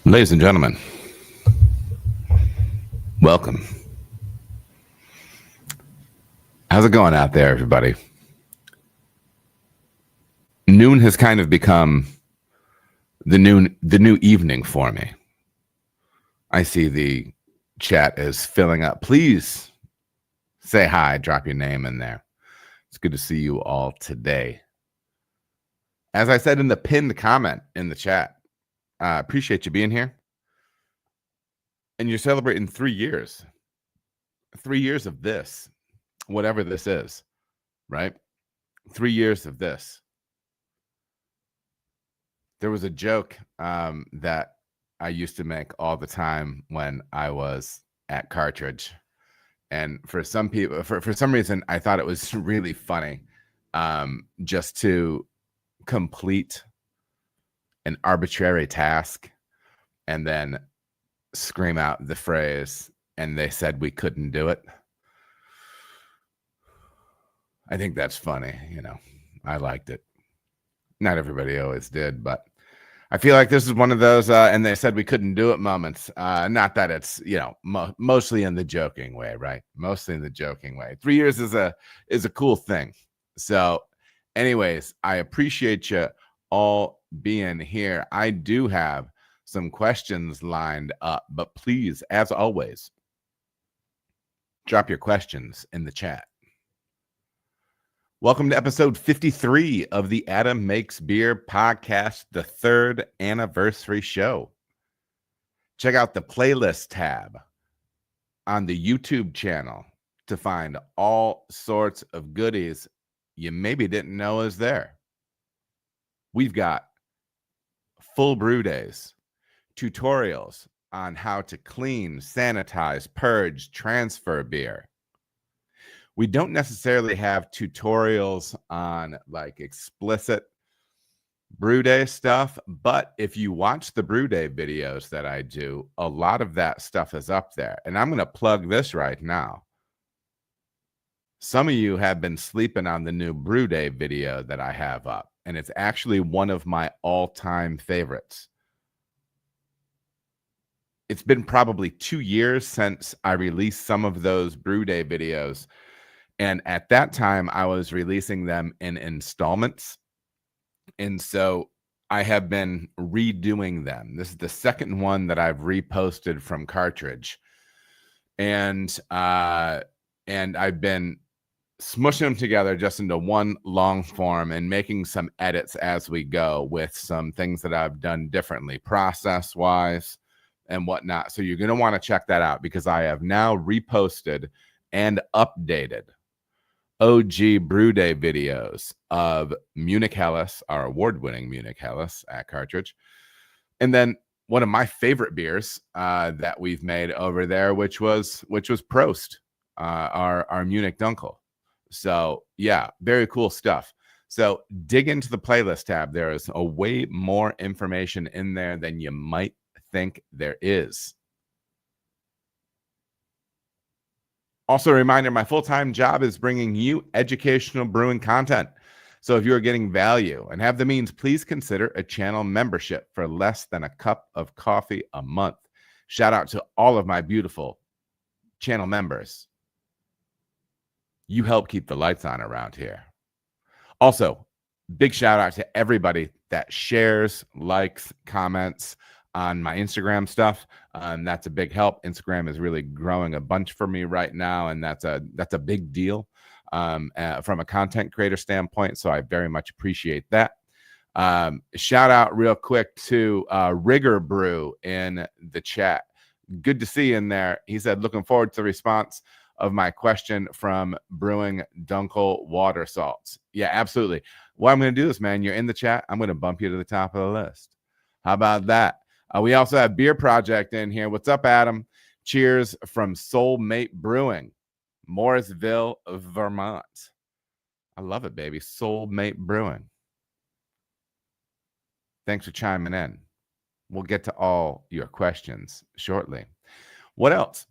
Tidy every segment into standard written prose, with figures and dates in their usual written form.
Ladies and gentlemen, welcome. How's it going out there, everybody? Noon has kind of become the new evening for me. I see the chat is filling up. Please say hi, drop your name in there. It's good to see you all today. As I said in the pinned comment in the chat, I appreciate you being here. And you're celebrating 3 years. 3 years of this, whatever this is, right? 3 years of this. There was a joke that I used to make all the time when I was at Cartridge. And for some people, for some reason, I thought it was really funny just to complete an arbitrary task and then scream out the phrase, and they said we couldn't do it. I think that's funny. You know, I liked it. Not everybody always did, but I feel like this is one of those, and they said we couldn't do it moments. Not that it's, you know, mostly in the joking way, right? Mostly in the joking way. 3 years is a cool thing. So anyways, I appreciate you all being here. I do have some questions lined up, but please, as always, drop your questions in the chat. Welcome to episode 53 of the Adam Makes Beer podcast, the 3rd anniversary show. Check out the playlist tab on the YouTube channel to find all sorts of goodies you maybe didn't know is there. We've got full brew days, tutorials on how to clean, sanitize, purge, transfer beer. We don't necessarily have tutorials on like explicit brew day stuff, but if you watch the brew day videos that I do, a lot of that stuff is up there. And I'm going to plug this right now. Some of you have been sleeping on the new brew day video that I have up, and it's actually one of my all-time favorites. It's been probably 2 years since I released some of those brew day videos. And at that time, I was releasing them in installments. And so I have been redoing them. This is the second one that I've reposted from Cartridge. And I've been smushing them together just into one long form and making some edits as we go with some things that I've done differently, process-wise and whatnot. So you're going to want to check that out because I have now reposted and updated OG Brew Day videos of Munich Helles, our award-winning Munich Helles at Cartridge. And then one of my favorite beers that we've made over there, which was Prost, our Munich Dunkel. So yeah, very cool stuff. So dig into the playlist tab. There is a way more information in there than you might think there is. Also, a reminder, my full-time job is bringing you educational brewing content. So if you're getting value and have the means, please consider a channel membership for less than a cup of coffee a month. Shout out to all of my beautiful channel members. You help keep the lights on around here. Also, big shout out to everybody that shares, likes, comments on my Instagram stuff. That's a big help. Instagram is really growing a bunch for me right now, and that's a big deal from a content creator standpoint. So I very much appreciate that. Shout out real quick to Rigger Brew in the chat. Good to see you in there. He said, looking forward to the response of my question from brewing Dunkel water salts. Yeah, absolutely. What I'm going to do is, man, you're in the chat. I'm going to bump you to the top of the list. How about that? We also have Beer Project in here. What's up, Adam? Cheers from Soulmate Brewing, Morrisville, Vermont. I love it, baby. Soulmate Brewing. Thanks for chiming in. We'll get to all your questions shortly. What else?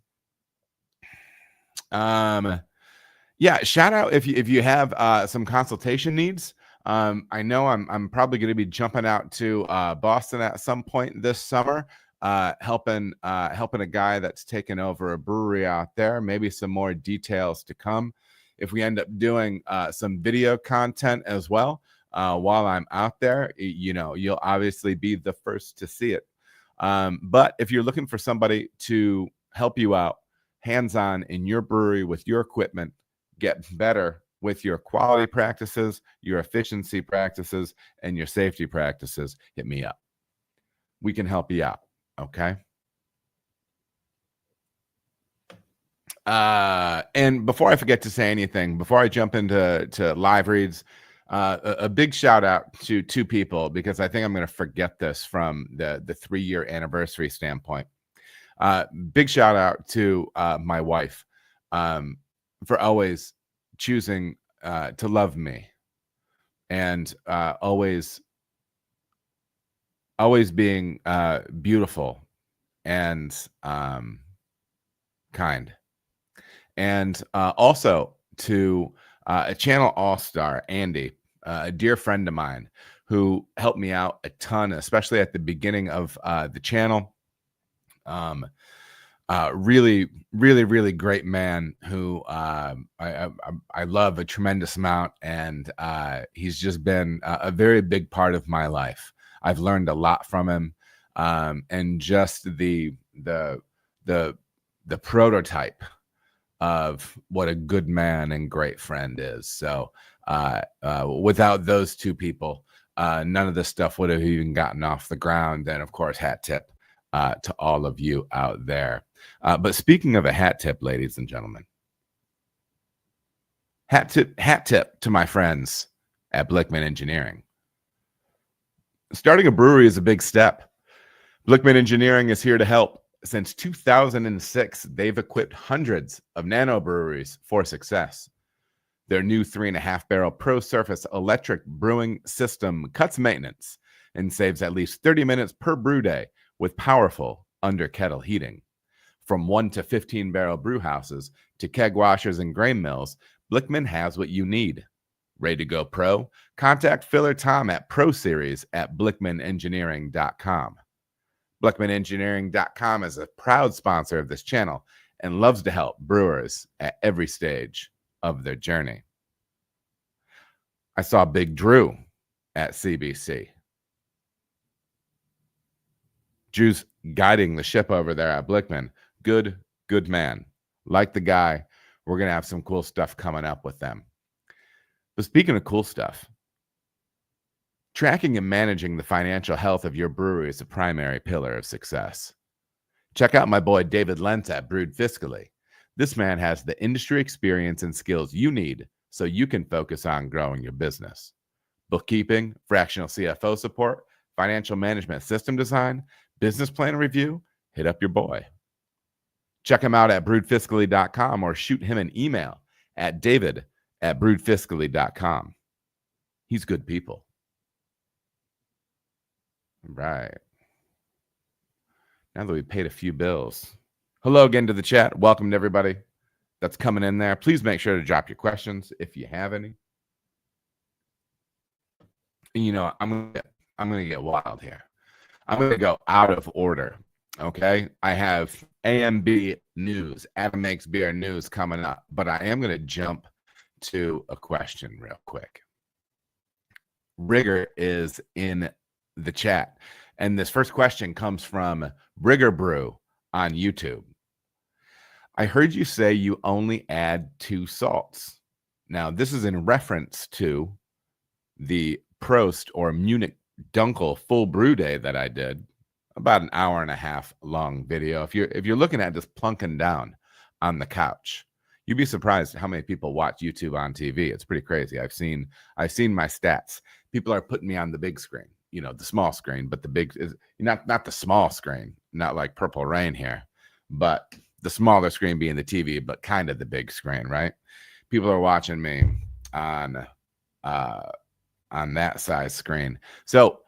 Yeah, shout out if you have some consultation needs. I know I'm probably going to be jumping out to Boston at some point this summer. helping a guy that's taken over a brewery out there. Maybe some more details to come. If we end up doing some video content as well while I'm out there, you'll obviously be the first to see it. But if you're looking for somebody to help you out hands-on in your brewery with your equipment, get better with your quality practices, your efficiency practices, and your safety practices, hit me up. We can help you out. Okay. And before I forget to say anything, before I jump into live reads, a big shout out to two people, because I think I'm going to forget this from the 3-year anniversary standpoint. Big shout out to my wife for always choosing to love me, and always being beautiful and kind. And also to a channel all-star, Andy, a dear friend of mine who helped me out a ton, especially at the beginning of the channel. Really, really, really great man who I love a tremendous amount, and he's just been a very big part of my life. I've learned a lot from him, and just the prototype of what a good man and great friend is. So without those two people, none of this stuff would have even gotten off the ground. And of course, hat tip to all of you out there. But speaking of a hat tip, ladies and gentlemen, hat tip to my friends at Blickman Engineering. Starting a brewery is a big step. Blickman Engineering is here to help. Since 2006, they've equipped hundreds of nano breweries for success. Their new 3.5-barrel Pro Surface electric brewing system cuts maintenance and saves at least 30 minutes per brew day with powerful under kettle heating. From 1 to 15-barrel brew houses to keg washers and grain mills, Blickman has what you need. Ready to go pro? Contact Phil or Tom at ProSeries@BlickmanEngineering.com. BlickmanEngineering.com is a proud sponsor of this channel and loves to help brewers at every stage of their journey. I saw Big Drew at CBC. Drew's guiding the ship over there at Blickman. Good man. Like the guy. We're going to have some cool stuff coming up with them. But speaking of cool stuff, tracking and managing the financial health of your brewery is a primary pillar of success. Check out my boy David Lentz at Brewed Fiscally. This man has the industry experience and skills you need so you can focus on growing your business. Bookkeeping, fractional CFO support, financial management system design, business plan review, hit up your boy. Check him out at brewedfiscally.com or shoot him an email at david@brewedfiscally.com. He's good people. Right. Now that we've paid a few bills. Hello again to the chat. Welcome to everybody that's coming in there. Please make sure to drop your questions if you have any. You know, I'm gonna get wild here. I'm gonna go out of order. Okay. I have AMB news, Adam Makes Beer news coming up, but I am gonna jump to a question real quick. Rigger is in the chat, and this first question comes from Rigger Brew on YouTube. I heard you say you only add 2 salts. Now, this is in reference to the Prost or Munich Dunkel full brew day that I did, about an hour and a half long video. If you're looking at just plunking down on the couch, you'd be surprised how many people watch YouTube on TV. It's pretty crazy. I've seen my stats. People are putting me on the big screen, you know, the small screen, but the big is not the small screen, not like Purple Rain here, but the smaller screen being the TV, but kind of the big screen, right? People are watching me on that size screen. So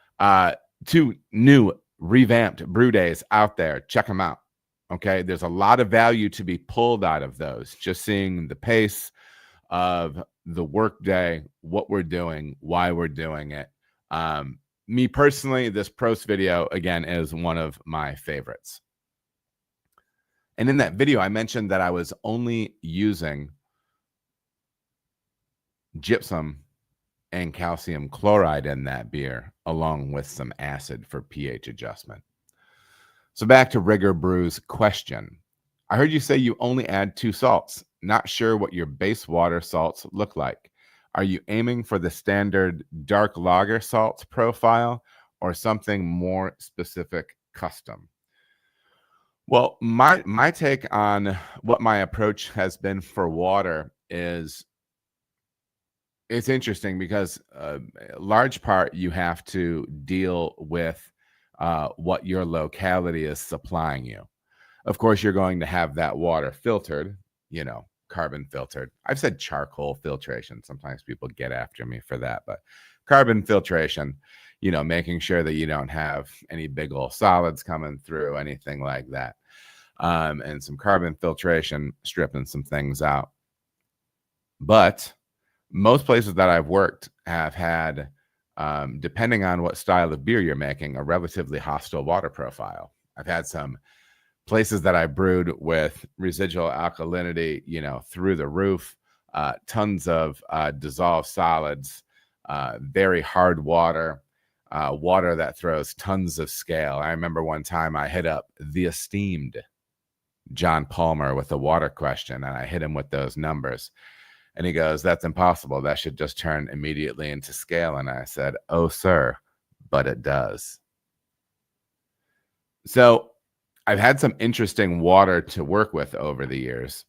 2 new revamped brew days out there. Check them out. Okay. There's a lot of value to be pulled out of those. Just seeing the pace of the work day, what we're doing, why we're doing it. me personally, this Prost video, again, is one of my favorites. And in that video, I mentioned that I was only using gypsum and calcium chloride in that beer, along with some acid for pH adjustment. So back to Rigger Brew's question. I heard you say you only add 2 salts. Not sure what your base water salts look like. Are you aiming for the standard dark lager salts profile or something more specific custom? Well, my take on what my approach has been for water is it's interesting because a large part you have to deal with what your locality is supplying you. Of course, you're going to have that water filtered, carbon filtered. I've said charcoal filtration. Sometimes people get after me for that, but carbon filtration, making sure that you don't have any big old solids coming through, anything like that. And some carbon filtration, stripping some things out. But most places that I've worked have had, depending on what style of beer you're making, a relatively hostile water profile. I've had some places that I brewed with residual alkalinity, through the roof, tons of dissolved solids, very hard water, water that throws tons of scale. I remember one time I hit up the esteemed John Palmer with a water question, and I hit him with those numbers. And he goes, "That's impossible. That should just turn immediately into scale." And I said, "Oh, sir, but it does." So I've had some interesting water to work with over the years,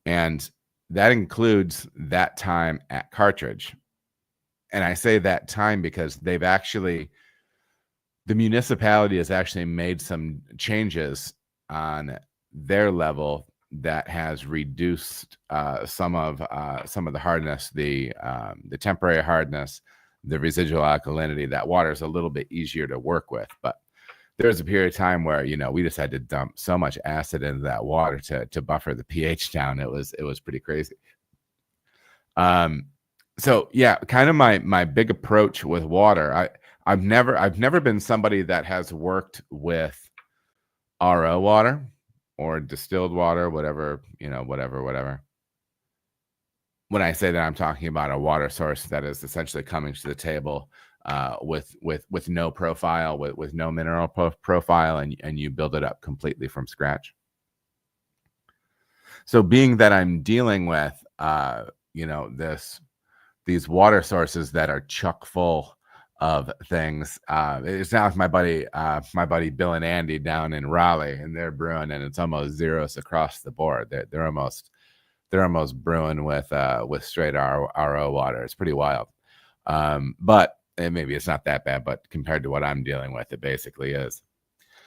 and that includes that time at Cartridge. And I say that time because the municipality has actually made some changes on their level that has reduced some of the hardness, the temporary hardness, the residual alkalinity. That water is a little bit easier to work with, but there was a period of time where we just had to dump so much acid into that water to buffer the pH down. It was pretty crazy. So yeah, kind of my big approach with water. I've never been somebody that has worked with RO water or distilled water, whatever. When I say that, I'm talking about a water source that is essentially coming to the table with no profile, with no mineral profile, and you build it up completely from scratch. So being that I'm dealing with these water sources that are chock full of things, it's now with my buddy Bill and Andy down in Raleigh, and they're brewing, and it's almost zeros across the board. They're almost brewing with straight RO water. It's pretty wild. But maybe it's not that bad, but compared to what I'm dealing with, it basically is.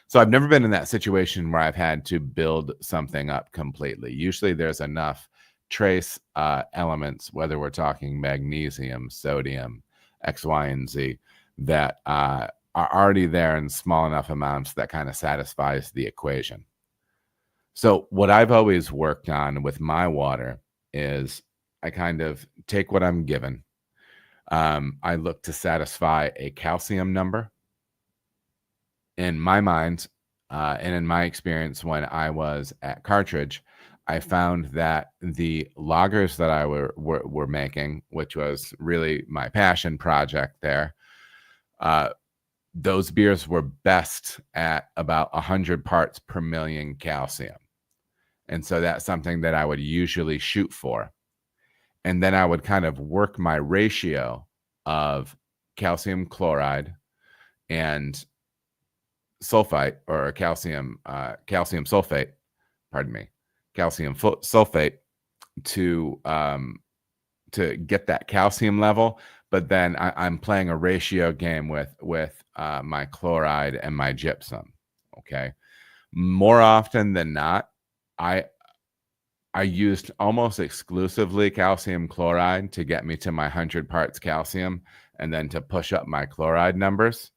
So I've never been in that situation where I've had to build something up completely. Usually there's enough trace elements, whether we're talking magnesium, sodium, X, Y, and Z, that are already there in small enough amounts that kind of satisfies the equation. So what I've always worked on with my water is I kind of take what I'm given. I look to satisfy a calcium number. In my mind, and in my experience when I was at Cartridge, I found that the lagers that I were making, which was really my passion project there, those beers were best at about 100 parts per million calcium. And so that's something that I would usually shoot for. And then I would kind of work my ratio of calcium chloride and sulfite, or calcium sulfate, calcium sulfate to get that calcium level. But then I'm playing a ratio game with my chloride and my gypsum. Okay, more often than not, I used almost exclusively calcium chloride to get me to my 100 parts calcium, and then to push up my chloride numbers.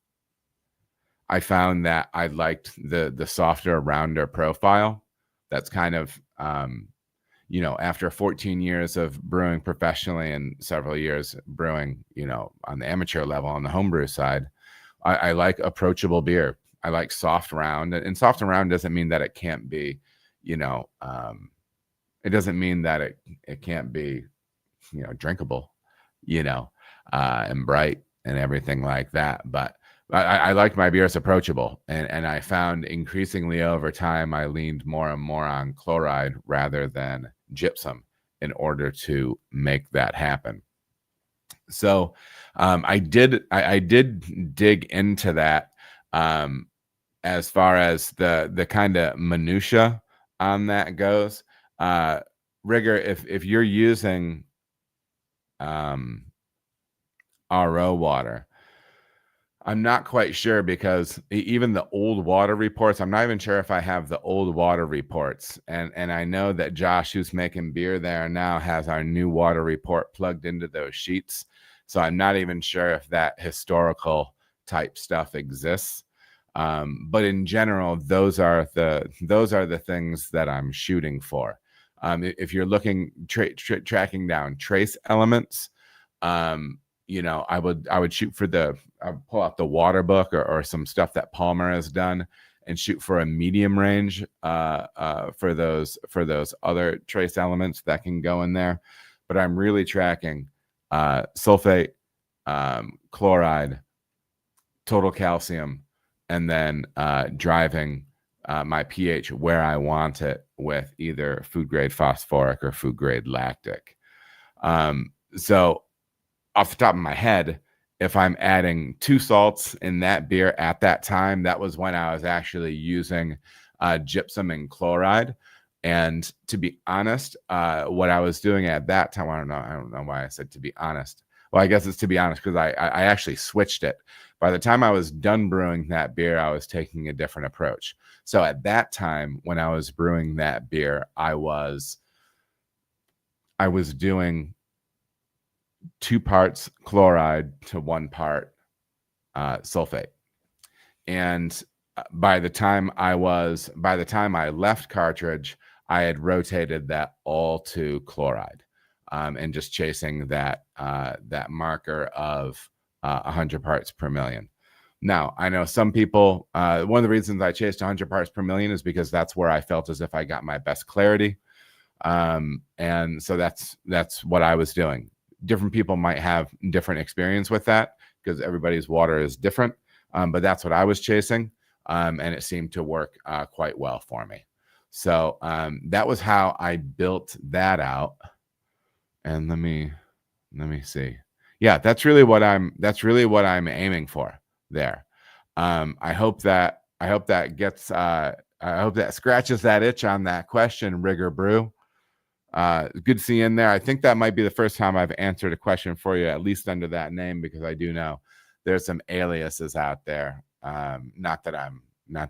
I found that I liked the softer, rounder profile. That's kind of, after 14 years of brewing professionally and several years brewing, on the amateur level on the homebrew side, I like approachable beer. I like soft round, and soft and round doesn't mean that it can't be, you know, it doesn't mean that it can't be, you know, drinkable, you know, and bright and everything like that. But I like my beers approachable, and I found increasingly over time I leaned more and more on chloride rather than gypsum in order to make that happen. So I did dig into that as far as the kind of minutia on that goes. Rigger, if you're using RO water, I'm not quite sure, because even the old water reports, I'm not even sure if I have the old water reports. And I know that Josh, who's making beer there now, has our new water report plugged into those sheets. So I'm not even sure if that historical type stuff exists. But in general, those are the things that I'm shooting for. If you're looking tracking down trace elements, you know, I would shoot for pull out the water book or some stuff that Palmer has done and shoot for a medium range for those other trace elements that can go in there. But I'm really tracking sulfate, chloride, total calcium, and then driving my pH where I want it with either food grade phosphoric or food grade lactic. So off the top of my head, if I'm adding 2 salts in that beer at that time, that was when I was actually using gypsum and chloride. And to be honest, what I was doing at that time, I don't know why I said to be honest. Well, I guess it's to be honest, because I actually switched it. By the time I was done brewing that beer, I was taking a different approach. So at that time, when I was brewing that beer, I was doing 2 parts chloride to 1 part sulfate. And by the time I left cartridge, I had rotated that all to chloride, and just chasing that marker of 100 parts per million. Now, I know some people, one of the reasons I chased 100 parts per million is because that's where I felt as if I got my best clarity. And so that's what I was doing. Different people might have different experience with that, because everybody's water is different. But that's what I was chasing. And it seemed to work quite well for me. So that was how I built that out. And let me see. Yeah, that's really what I'm aiming for there. I hope that gets I hope that scratches that itch on that question, Rigger Brew. Good to see you in there. I think that might be the first time I've answered a question for you, at least under that name, because I do know there's some aliases out there. Not that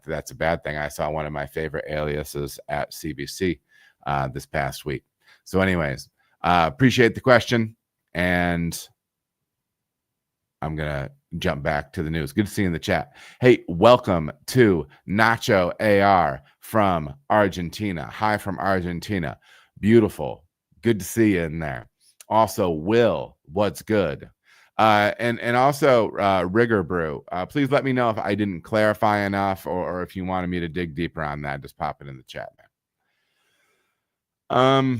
that's a bad thing. I saw one of my favorite aliases at CBC this past week. So anyways, appreciate the question, and I'm gonna jump back to the news. Good to see you in the chat. Hey, welcome to Nacho AR from Argentina. Hi from Argentina. Beautiful. Good to see you in there. Also, Will, what's good? And also Rigger Brew. Please let me know if I didn't clarify enough, or if you wanted me to dig deeper on that. Just pop it in the chat, man.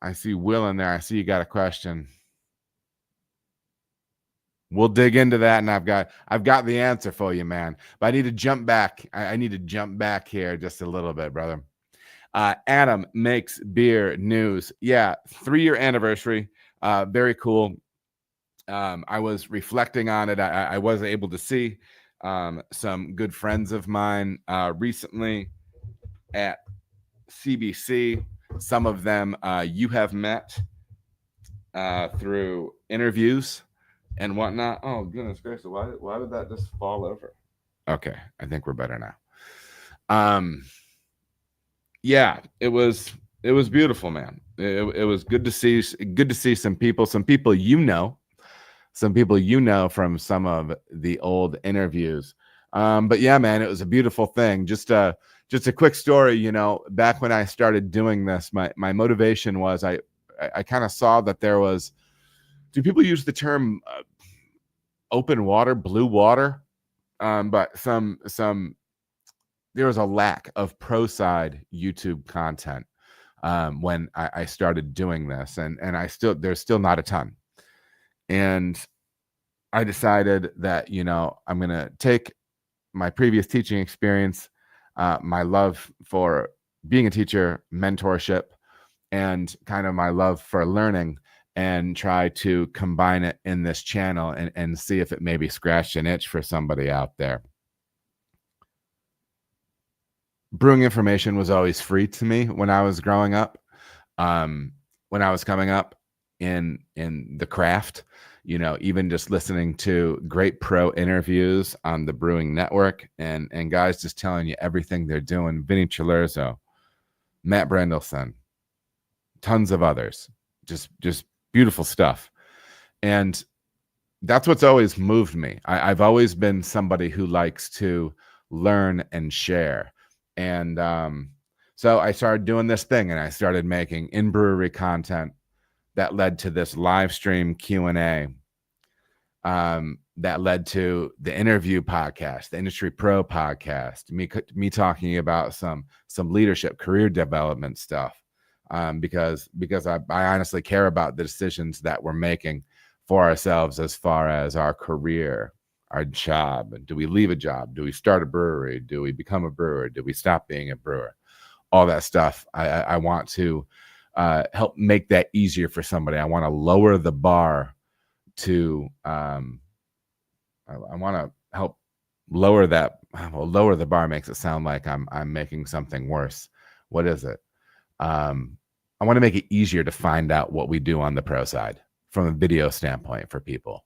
I see Will in there. I see you got a question. We'll dig into that, and I've got the answer for you, man. But I need to jump back. I need to jump back here just a little bit, brother. Adam makes beer news. Yeah, 3-year anniversary. Very cool. I was reflecting on it. I was able to see some good friends of mine recently at CBC. Some of them you have met through interviews and whatnot. Oh, goodness gracious. Why did that just fall over? Okay, I think we're better now. Yeah, it was beautiful, man. It was good to see some people from some of the old interviews. But yeah, man, it was a beautiful thing. Just a quick story, you know, back when I started doing this, my motivation was I kind of saw that there was, do people use the term open water, blue water. But there was a lack of pro-side YouTube content when I started doing this, and there's still not a ton. And I decided that, I'm going to take my previous teaching experience, my love for being a teacher, mentorship, and kind of my love for learning, and try to combine it in this channel and see if it maybe scratched an itch for somebody out there. Brewing information was always free to me when I was growing up. When I was coming up in the craft, even just listening to great pro interviews on the Brewing Network, and guys just telling you everything they're doing. Vinny Cilerzo, Matt Brandelson, tons of others, just beautiful stuff. And that's what's always moved me. I've always been somebody who likes to learn and share. And so I started doing this thing, and I started making in-brewery content that led to this live stream Q&A, that led to the interview podcast, the Industry Pro podcast, me talking about some leadership, career development stuff, because I honestly care about the decisions that we're making for ourselves as far as our career, our job. Do we leave a job? Do we start a brewery? Do we become a brewer? Do we stop being a brewer? All that stuff. I want to help make that easier for somebody. I want to lower the bar to I want to help lower that. Well, lower the bar makes it sound like I'm making something worse. What is it? I want to make it easier to find out what we do on the pro side from a video standpoint for people.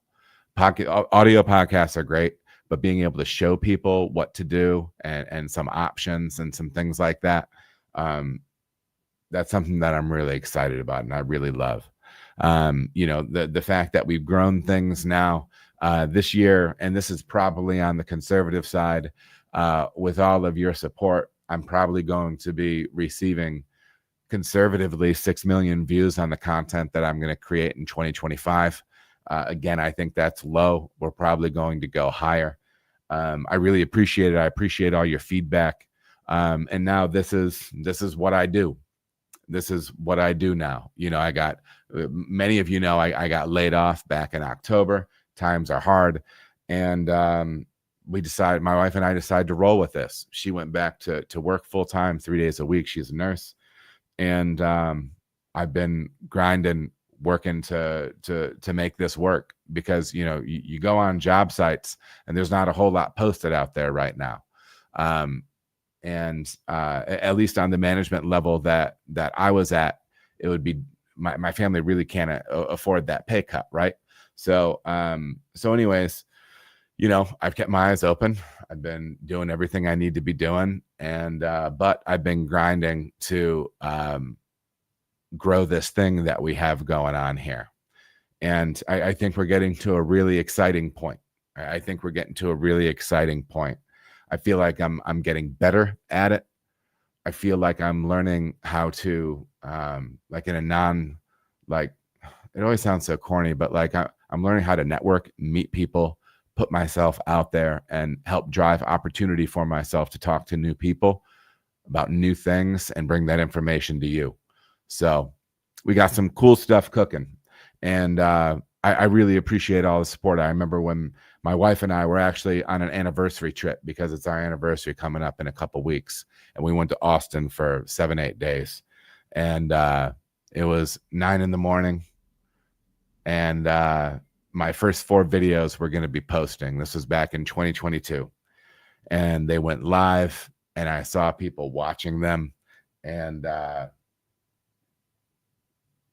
Audio podcasts are great, but being able to show people what to do and some options and some things like that, that's something that I'm really excited about and I really love. The fact that we've grown things now this year, and this is probably on the conservative side, with all of your support, I'm probably going to be receiving conservatively 6 million views on the content that I'm going to create in 2025. Again, I think that's low. We're probably going to go higher. I really appreciate it. I appreciate all your feedback. And now this is what I do. This is what I do now. I got, many of I got laid off back in October. Times are hard. And my wife and I decided to roll with this. She went back to work full time, 3 days a week. She's a nurse. And I've been grinding, working to make this work, because you go on job sites and there's not a whole lot posted out there right now, and at least on the management level that I was at, it would be my family really can't afford that pay cut, right? So anyways, I've kept my eyes open. I've been doing everything I need to be doing, and but I've been grinding to grow this thing that we have going on here. And I think we're getting to a really exciting point. I think we're getting to a really exciting point. I feel like I'm getting better at it. I feel like I'm learning how to, like in a it always sounds so corny, but like I'm learning how to network, meet people, put myself out there, and help drive opportunity for myself to talk to new people about new things and bring that information to you. So we got some cool stuff cooking, and I really appreciate all the support. I remember when my wife and I were actually on an anniversary trip, because it's our anniversary coming up in a couple weeks, and we went to Austin for 7-8 days, and it was 9 a.m, and my first 4 videos were going to be posting. This was back in 2022, and they went live, and I saw people watching them, and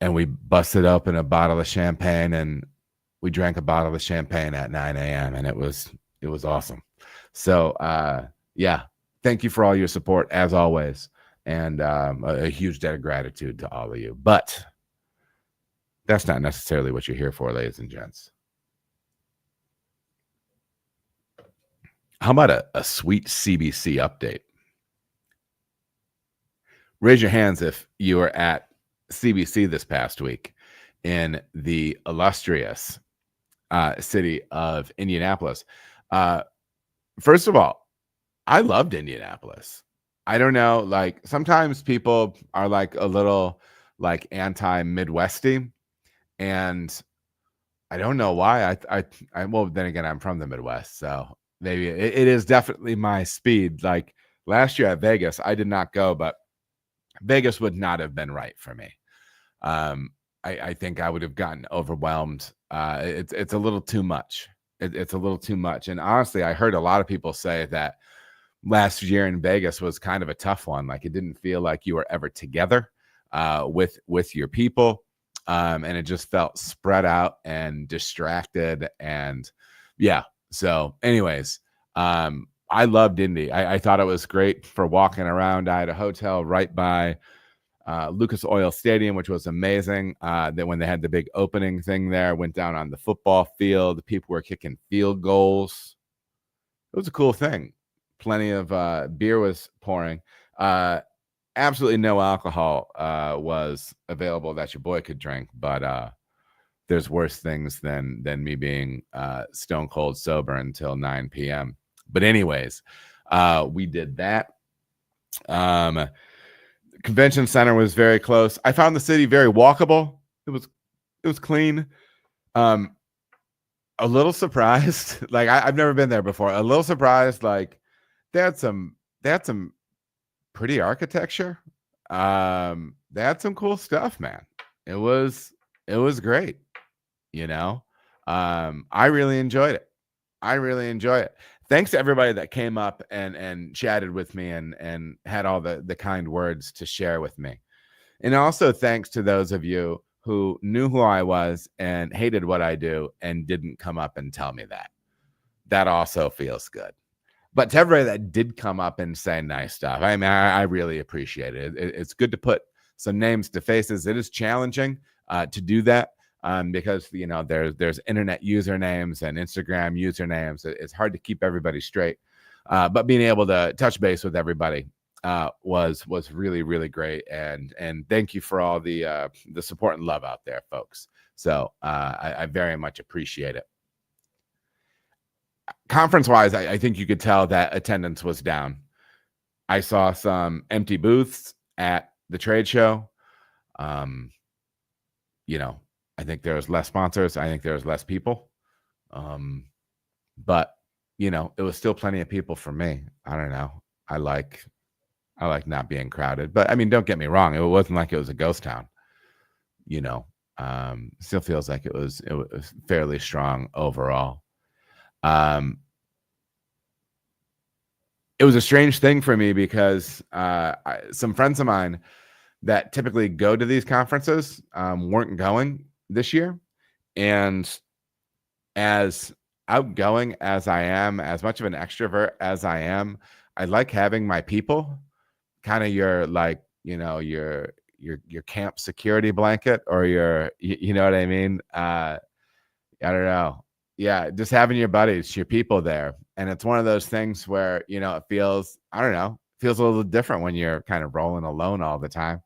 we busted open a bottle of champagne, and we drank a bottle of champagne at 9 a.m. and it was awesome. So yeah, thank you for all your support as always, and a huge debt of gratitude to all of you. But that's not necessarily what you're here for, ladies and gents. How about a sweet CBC update? Raise your hands if you were at CBC this past week in the illustrious city of Indianapolis. First of all, I loved Indianapolis. I don't know, like sometimes people are like a little like anti-Midwesty, and I don't know why. Well, then again, I'm from the Midwest, so maybe it is definitely my speed. Like last year at Vegas, I did not go, but Vegas would not have been right for me. I think I would have gotten overwhelmed. It's a little too much. It's a little too much. And honestly, I heard a lot of people say that last year in Vegas was kind of a tough one. Like it didn't feel like you were ever together with your people. And it just felt spread out and distracted. And yeah. So anyways, I loved Indy. I thought it was great for walking around. I had a hotel right by Lucas Oil Stadium, which was amazing. Then when they had the big opening thing there, went down on the football field. People were kicking field goals. It was a cool thing. Plenty of beer was pouring. Absolutely no alcohol was available that your boy could drink, but there's worse things than me being stone cold sober until 9 p.m. But anyways, we did that. Convention center was very close. I found the city very walkable. It was clean. A little surprised. Like I've never been there before. A little surprised. Like they had some pretty architecture. They had some cool stuff, man. It was great. You know, I really enjoyed it. I really enjoy it. Thanks to everybody that came up and chatted with me and had all the kind words to share with me. And also thanks to those of you who knew who I was and hated what I do and didn't come up and tell me that. That also feels good. But to everybody that did come up and say nice stuff, I mean, I really appreciate it. It's good to put some names to faces. It is challenging to do that. Because you know there's internet usernames and Instagram usernames. It's hard to keep everybody straight, but being able to touch base with everybody was really, really great. And thank you for all the support and love out there, folks. So I very much appreciate it. Conference wise, I think you could tell that attendance was down. I saw some empty booths at the trade show. You know, I think there was less sponsors. I think there was less people. But you know, it was still plenty of people for me. I don't know. I like not being crowded. But I mean, don't get me wrong. It wasn't like it was a ghost town. You know, still feels like it was fairly strong overall. It was a strange thing for me because some friends of mine that typically go to these conferences weren't going this year. And as outgoing as I am, as much of an extrovert as I am, I like having my people, kind of your, like, you know, your camp security blanket, or you know what I mean? I don't know. Yeah, just having your buddies, your people there. And it's one of those things where, you know, it feels, I don't know, feels a little different when you're kind of rolling alone all the time.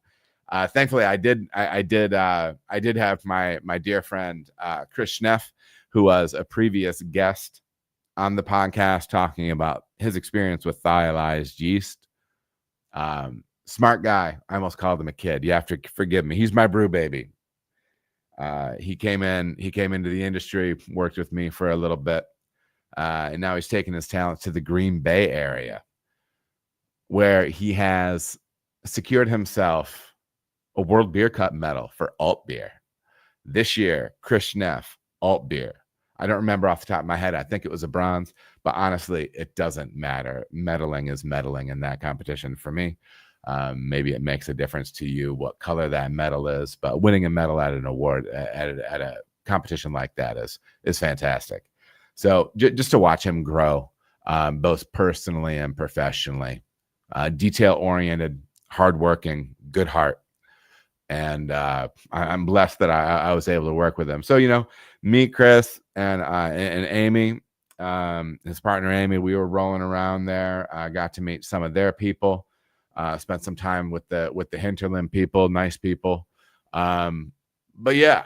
Thankfully, I did have my dear friend Chris Schneff, who was a previous guest on the podcast, talking about his experience with thiolized yeast. Smart guy. I almost called him a kid. You have to forgive me. He's my brew baby. He came into the industry, worked with me for a little bit, and now he's taking his talents to the Green Bay area, where he has secured himself a World Beer Cup medal for alt beer. This year, Chris Schneff, alt beer. I don't remember off the top of my head. I think it was a bronze, but honestly, it doesn't matter. Medaling is medaling in that competition for me. Maybe it makes a difference to you what color that medal is, but winning a medal at an award at a competition like that is fantastic. So just to watch him grow, both personally and professionally, detail-oriented, hardworking, good heart. And I'm blessed that I was able to work with him. So, you know, me, Chris, and Amy, his partner Amy, we were rolling around there. I got to meet some of their people. Spent some time with the Hinterland people, nice people. But yeah,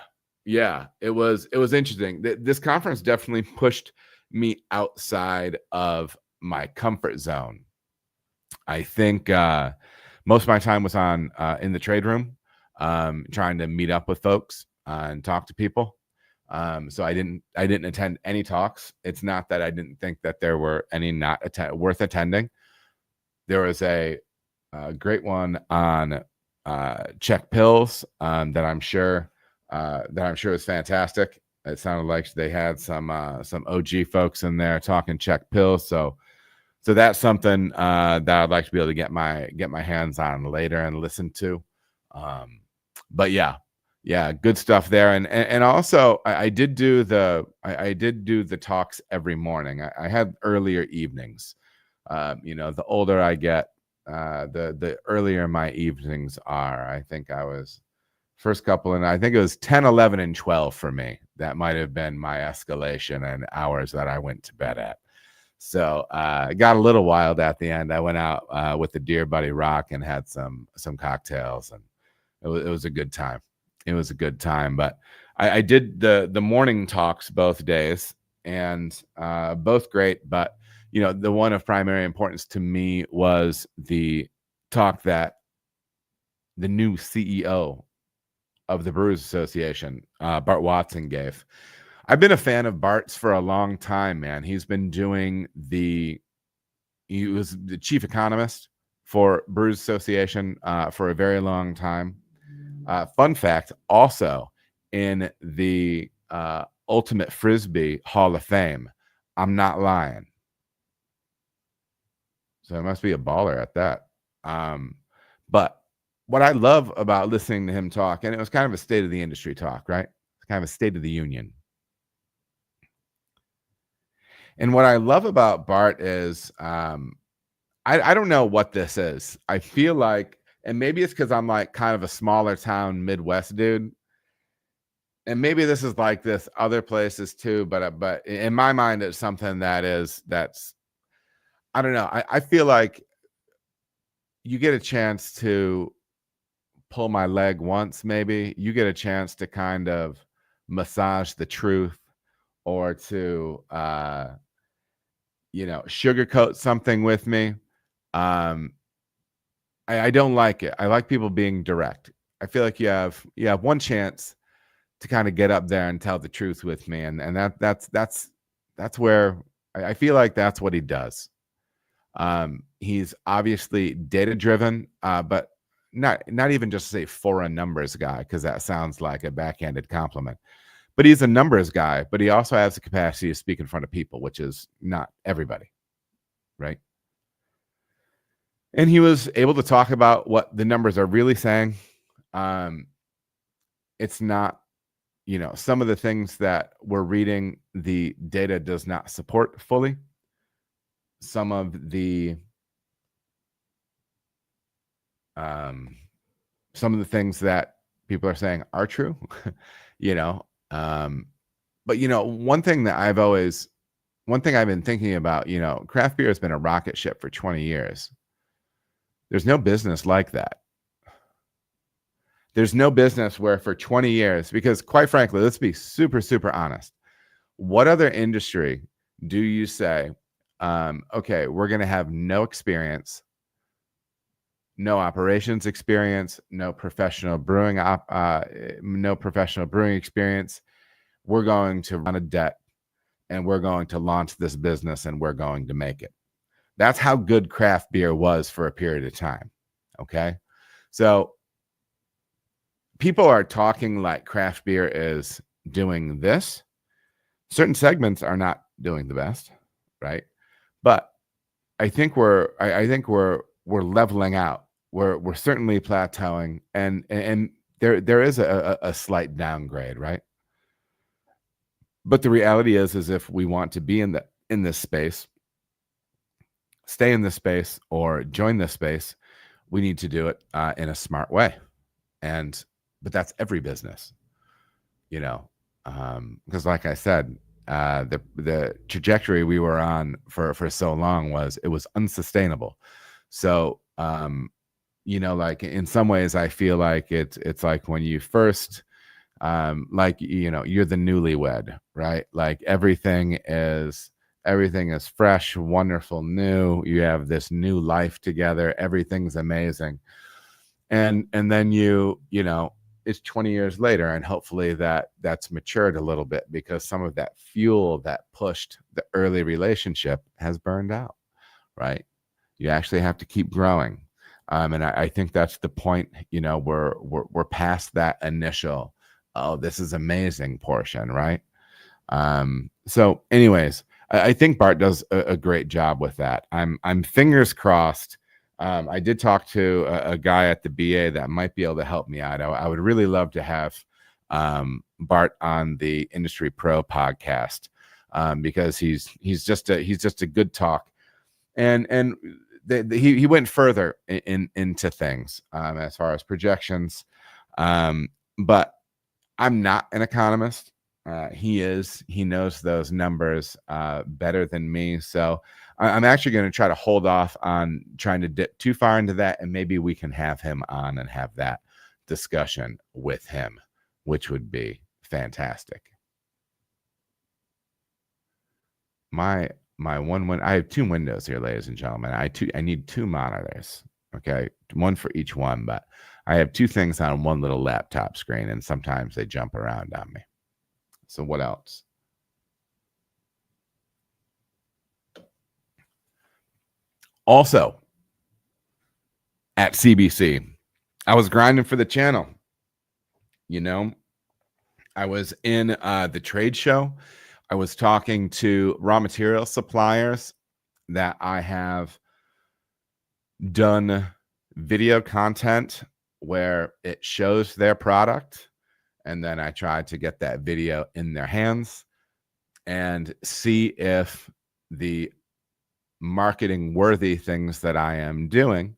Yeah, it was interesting. This conference definitely pushed me outside of my comfort zone. I think most of my time was on in the trade room, trying to meet up with folks and talk to people. So I didn't attend any talks. It's not that I didn't think that there were any not worth attending. There was a great one on check pills that I'm sure is fantastic. It sounded like they had some OG folks in there talking check pills. So that's something that I'd like to be able to get my hands on later and listen to. But yeah, good stuff there. And also I did do the talks every morning. I had earlier evenings. The older I get, the earlier my evenings are. I think I was first couple, and I think it was 10, 11, and 12 for me. That might have been my escalation and hours that I went to bed at. So it got a little wild at the end. I went out with the Dear Buddy Rock and had some cocktails, and it was a good time. It was a good time. But I did the morning talks both days, and both great. But the one of primary importance to me was the talk that the new CEO of the Brewers Association, Bart Watson, gave. I've been a fan of Bart's for a long time, man. He was the chief economist for Brewers Association for a very long time. Fun fact, also in the Ultimate Frisbee Hall of Fame. I'm not lying. So it must be a baller at that. But what I love about listening to him talk, and it was kind of a state of the industry talk, right? It's kind of a state of the union. And what I love about Bart is I don't know what this is. I feel like, and maybe it's because I'm like kind of a smaller town Midwest dude. And maybe this is like this other places too, but in my mind, it's something that's I don't know. I feel like you get a chance to pull my leg once, maybe you get a chance to kind of massage the truth or to sugarcoat something with me. I don't like it. I like people being direct. I feel like you have one chance to kind of get up there and tell the truth with me, and that's where I feel like that's what he does. He's obviously data driven, but not even just say for a numbers guy, because that sounds like a backhanded compliment. But he's a numbers guy, but he also has the capacity to speak in front of people, which is not everybody, right? And he was able to talk about what the numbers are really saying. It's not, some of the things that we're reading, the data does not support fully. Some of the things that people are saying are true, but one thing I've been thinking about, craft beer has been a rocket ship for 20 years. There's no business like that. There's no business where for 20 years, because quite frankly, let's be super, super honest. What other industry do you say, okay, we're going to have no experience, no operations experience, no professional brewing experience. We're going to run a debt and we're going to launch this business and we're going to make it. That's how good craft beer was for a period of time. Okay. So people are talking like craft beer is doing this. Certain segments are not doing the best, right? But I think we're leveling out. We're certainly plateauing, and there is a slight downgrade, right? But the reality is if we want to be in this space, stay in this space, or join this space, we need to do it in a smart way. But that's every business, because like I said, the trajectory we were on for so long was unsustainable. So like in some ways I feel like it's like when you first Like, you're the newlywed, right? Like everything is fresh, wonderful, new. You have this new life together. Everything's amazing. And then it's 20 years later, and hopefully that's matured a little bit, because some of that fuel that pushed the early relationship has burned out, right? You actually have to keep growing. And I think that's the point. We're past that initial, oh, this is amazing portion, right? So anyways, I think Bart does a great job with that. I'm fingers crossed. I did talk to a guy at the BA that might be able to help me out. I would really love to have Bart on the Industry Pro podcast, because he's just a good talk, and he went further into things, as far as projections, but I'm not an economist. He is. He knows those numbers better than me. So I'm actually going to try to hold off on trying to dip too far into that, and maybe we can have him on and have that discussion with him, which would be fantastic. My one I have 2 windows here, ladies and gentlemen. I need 2 monitors. Okay, one for each one, but I have 2 things on one little laptop screen, and sometimes they jump around on me. So what else? Also, at CBC, I was grinding for the channel. I was in the trade show. I was talking to raw material suppliers that I have done video content where it shows their product, and then I tried to get that video in their hands and see if the marketing worthy things that I am doing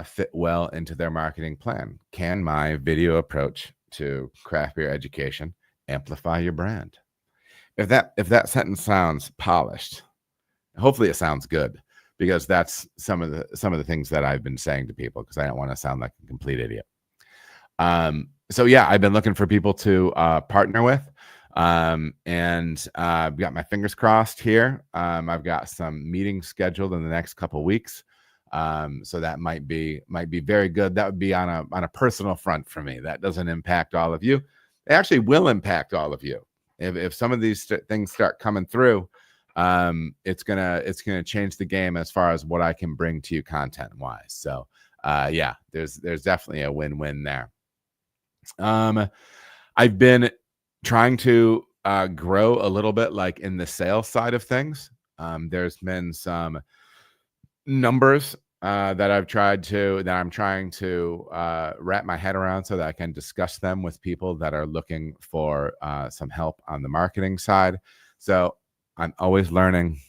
fit well into their marketing plan. Can my video approach to craft beer education amplify your brand? If that sentence sounds polished, hopefully it sounds good, because that's some of the things that I've been saying to people, because I don't want to sound like a complete idiot. So yeah, I've been looking for people to partner with, and I've got my fingers crossed here. I've got some meetings scheduled in the next couple of weeks, so that might be very good. That would be on a personal front for me. That doesn't impact all of you. It actually will impact all of you if some of these things start coming through. It's gonna change the game as far as what I can bring to you content wise. So yeah, there's definitely a win-win there. I've been trying to grow a little bit, like in the sales side of things. There's been some numbers that I'm trying to wrap my head around, so that I can discuss them with people that are looking for some help on the marketing side. So I'm always learning,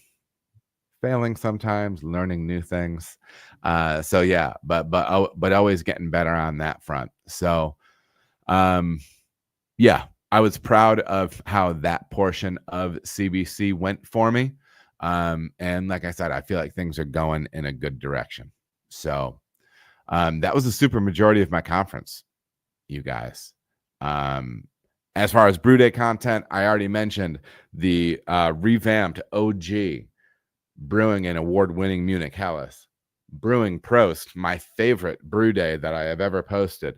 failing sometimes, learning new things. So yeah, but always getting better on that front. So yeah, I was proud of how that portion of CBC went for me. And like I said, I feel like things are going in a good direction. So that was the super majority of my conference, you guys. As far as Brew Day content, I already mentioned the revamped OG Brewing and award-winning Munich Helles. Brewing Prost, my favorite Brew Day that I have ever posted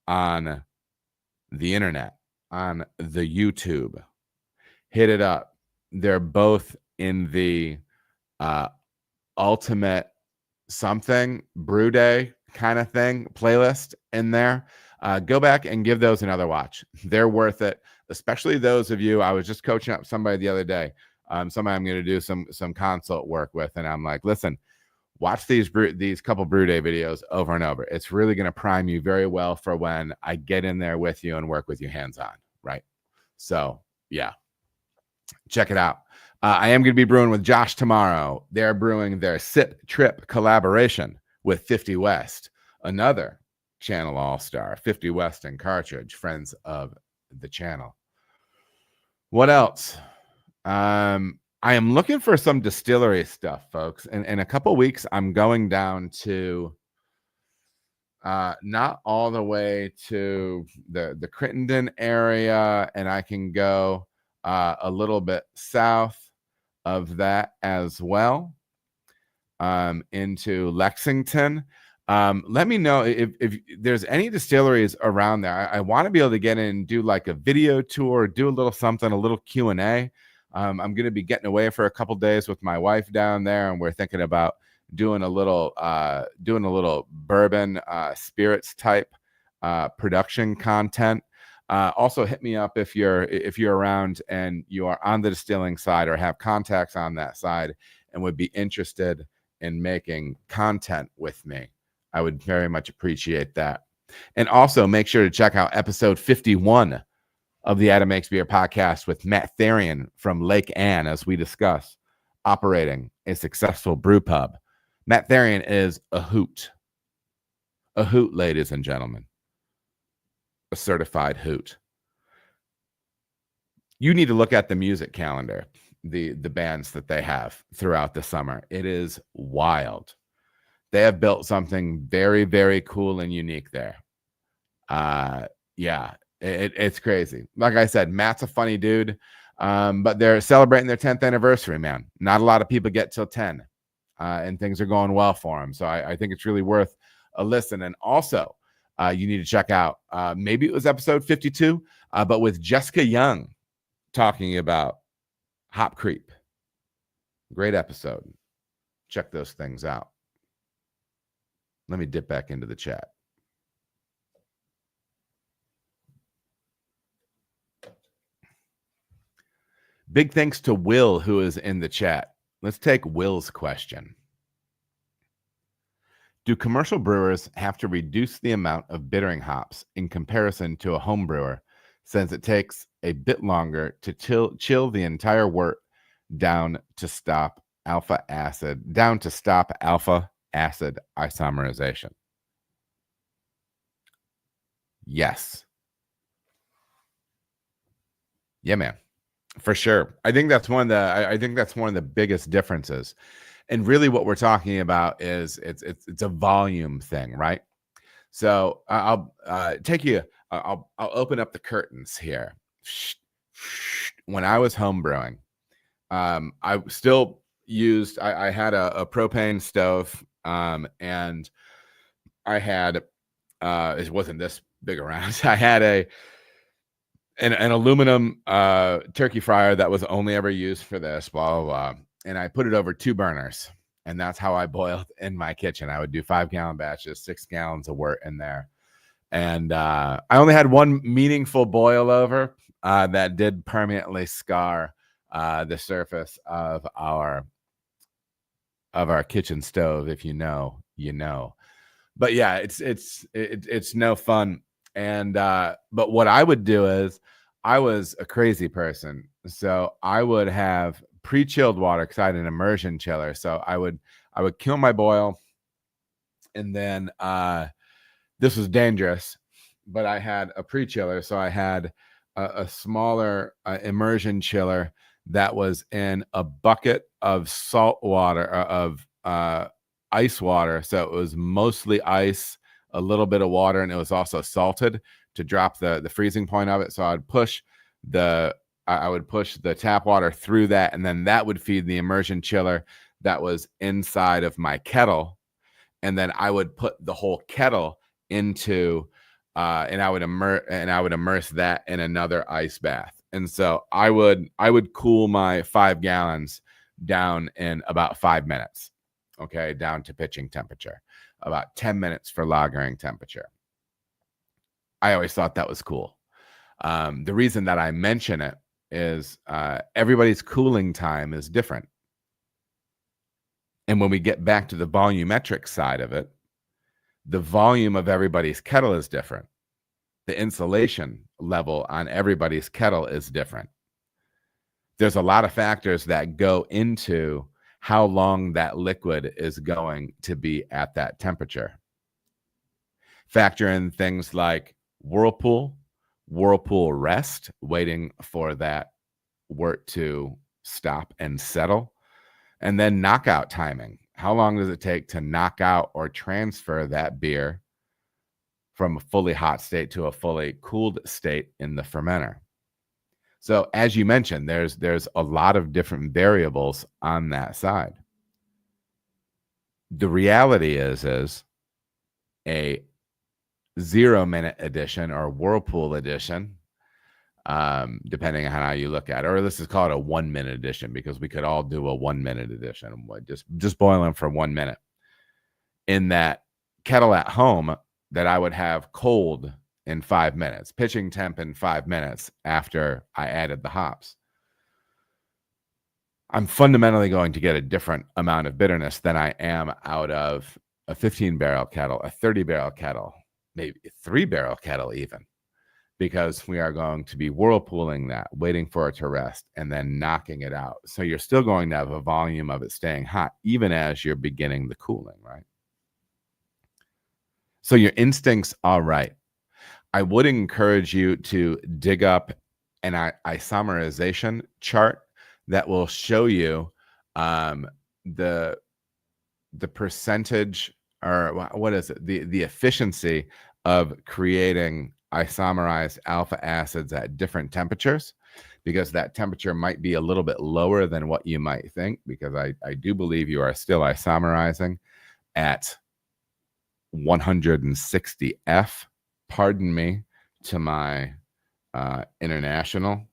on the internet, on the YouTube. Hit it up. They're both in the ultimate something Brew Day kind of thing playlist in there. Go back and give those another watch. They're worth it, especially those of you. I was just coaching up somebody the other day, somebody I'm going to do some consult work with, and I'm like, listen, watch these couple Brew Day videos over and over. It's really going to prime you very well for when I get in there with you and work with you hands-on, right? So yeah, check it out. I am going to be brewing with Josh tomorrow. They're brewing their Sip Trip collaboration with 50 West, another channel all-star, 50 West and Cartridge, friends of the channel. What else? I am looking for some distillery stuff, folks. In a couple weeks, I'm going down to not all the way to the Crittenden area, and I can go a little bit south of that as well, into Lexington. Let me know if there's any distilleries around there. I want to be able to get in and do like a video tour, do a little something, a little Q&A. I'm going to be getting away for a couple days with my wife down there, and we're thinking about doing a little bourbon spirits type production content. Also hit me up if you're around and you are on the distilling side or have contacts on that side and would be interested in making content with me. I would very much appreciate that. And also make sure to check out episode 51 of the Adam Makes Beer podcast with Matt Therian from Lake Ann as we discuss operating a successful brew pub. Matt Therian is a hoot, ladies and gentlemen, a certified hoot. You need to look at the music calendar, the bands that they have throughout the summer. It is wild. They have built something very, very cool and unique there. Yeah, it's crazy. Like I said, Matt's a funny dude, but they're celebrating their 10th anniversary, man. Not a lot of people get till 10, and things are going well for them. So I think it's really worth a listen. And also, you need to check out, maybe it was episode 52, but with Jessica Young talking about hop creep. Great episode. Check those things out. Let me dip back into the chat. Big thanks to Will, who is in the chat. Let's take Will's question. Do commercial brewers have to reduce the amount of bittering hops in comparison to a home brewer, since it takes a bit longer to chill the entire wort down to stop alpha acid isomerization? Yes. Yeah, man. For sure. I think that's one of the biggest differences. And really what we're talking about is it's a volume thing, right? So I'll open up the curtains here. When I was home brewing, I still used, I had a propane stove, and I had, it wasn't this big around. I had an aluminum turkey fryer that was only ever used for this, blah, blah, blah. And I put it over 2 burners. And that's how I boiled in my kitchen. I would do 5-gallon batches, 6 gallons of wort in there. And I only had one meaningful boil over that did permanently scar the surface of our kitchen stove. If you know, you know. But yeah, it's no fun. And but what I would do is, I was a crazy person, so I would have pre-chilled water because I had an immersion chiller. So I would kill my boil, and then this was dangerous, but I had a pre-chiller, so I had a smaller immersion chiller that was in a bucket of salt water, of ice water. So it was mostly ice, a little bit of water, and it was also salted to drop the freezing point of it. So I would push the tap water through that, and then that would feed the immersion chiller that was inside of my kettle. And then I would put the whole kettle into and I would immerse that in another ice bath. And so I would cool my 5 gallons down in about 5 minutes. Okay, down to pitching temperature. About 10 minutes for lagering temperature. I always thought that was cool. The reason that I mention it is everybody's cooling time is different. And when we get back to the volumetric side of it, the volume of everybody's kettle is different. The insulation level on everybody's kettle is different. There's a lot of factors that go into how long that liquid is going to be at that temperature. Factor in things like whirlpool rest, waiting for that wort to stop and settle, and then knockout timing. How long does it take to knock out or transfer that beer from a fully hot state to a fully cooled state in the fermenter. So as you mentioned, there's a lot of different variables on that side. The reality is a 0-minute edition or whirlpool edition, depending on how you look at it, or let's just call it a 1-minute edition, because we could all do a 1-minute edition, just boiling for 1 minute. In that kettle at home that I would have cold in 5 minutes, pitching temp in 5 minutes after I added the hops, I'm fundamentally going to get a different amount of bitterness than I am out of a 15-barrel kettle, a 30-barrel kettle, maybe a 3-barrel kettle even, because we are going to be whirlpooling that, waiting for it to rest, and then knocking it out. So you're still going to have a volume of it staying hot, even as you're beginning the cooling, right? So your instincts are right. I would encourage you to dig up an isomerization chart that will show you the percentage, or what is it, the efficiency of creating isomerized alpha acids at different temperatures, because that temperature might be a little bit lower than what you might think, because I do believe you are still isomerizing at 160 F. Pardon me to my international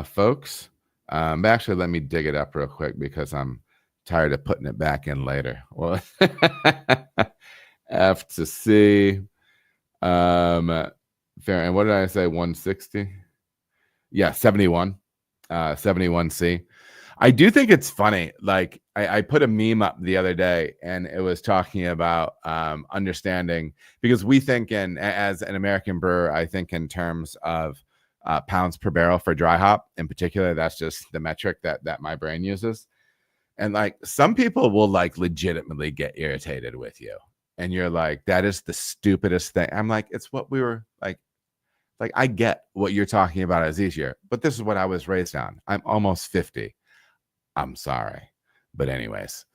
folks. But actually, let me dig it up real quick, because I'm tired of putting it back in later. Well, F to C. Fair. And what did I say? 160? Yeah, 71. 71C. I do think it's funny. Like, I put a meme up the other day, and it was talking about understanding, because we think as an American brewer, I think in terms of pounds per barrel for dry hop in particular. That's just the metric that my brain uses. And like, some people will like legitimately get irritated with you, and you're like, that is the stupidest thing. I'm like, it's what we were like I get what you're talking about is easier, but this is what I was raised on. I'm almost 50. I'm sorry. But anyways,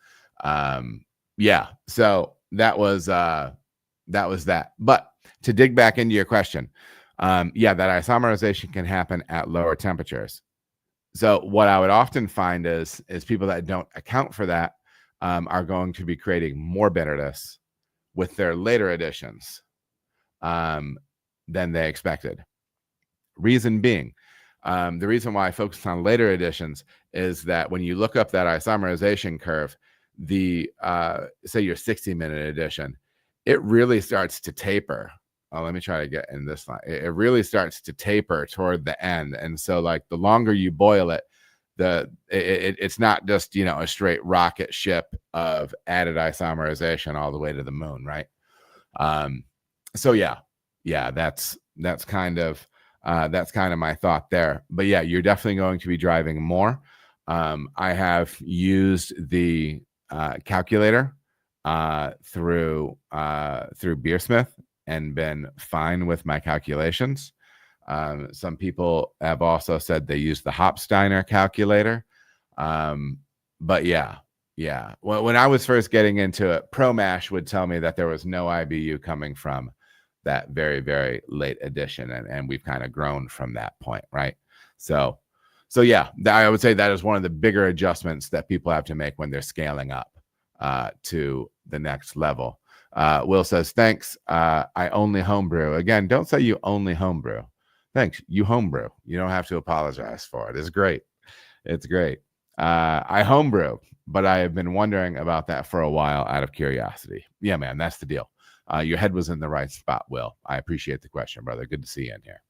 yeah, so that was that. But to dig back into your question, yeah, that isomerization can happen at lower temperatures. So what I would often find is people that don't account for that are going to be creating more bitterness with their later additions than they expected. Reason being, the reason why I focus on later additions is that when you look up that isomerization curve, the say your 60-minute addition, it really starts to taper. Oh, let me try to get in this line. It really starts to taper toward the end. And so like, the longer you boil it, it's not just, you know, a straight rocket ship of added isomerization all the way to the moon, right? So yeah, that's kind of my thought there. But yeah, you're definitely going to be driving more. I have used the calculator through Beersmith and been fine with my calculations. Some people have also said they use the Hopsteiner calculator. But yeah. When I was first getting into it, ProMash would tell me that there was no IBU coming from that very, very late edition. And we've kind of grown from that point, right? So yeah, I would say that is one of the bigger adjustments that people have to make when they're scaling up to the next level. Will says, thanks. I only homebrew. Again, don't say you only homebrew. Thanks. You homebrew. You don't have to apologize for it. It's great. It's great. I homebrew, but I have been wondering about that for a while out of curiosity. Yeah, man, that's the deal. Your head was in the right spot, Will. I appreciate the question, brother. Good to see you in here.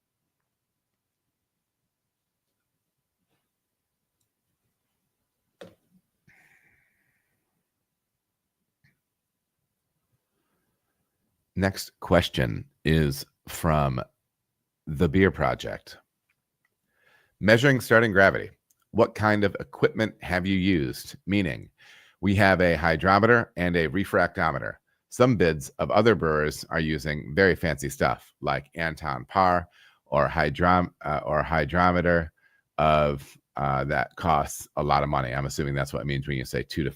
Next question is from The Beer Project. Measuring starting gravity. What kind of equipment have you used? Meaning, we have a hydrometer and a refractometer. Some bids of other brewers are using very fancy stuff like Anton Par or hydrometer of that costs a lot of money. I'm assuming that's what it means when you say $2,000 to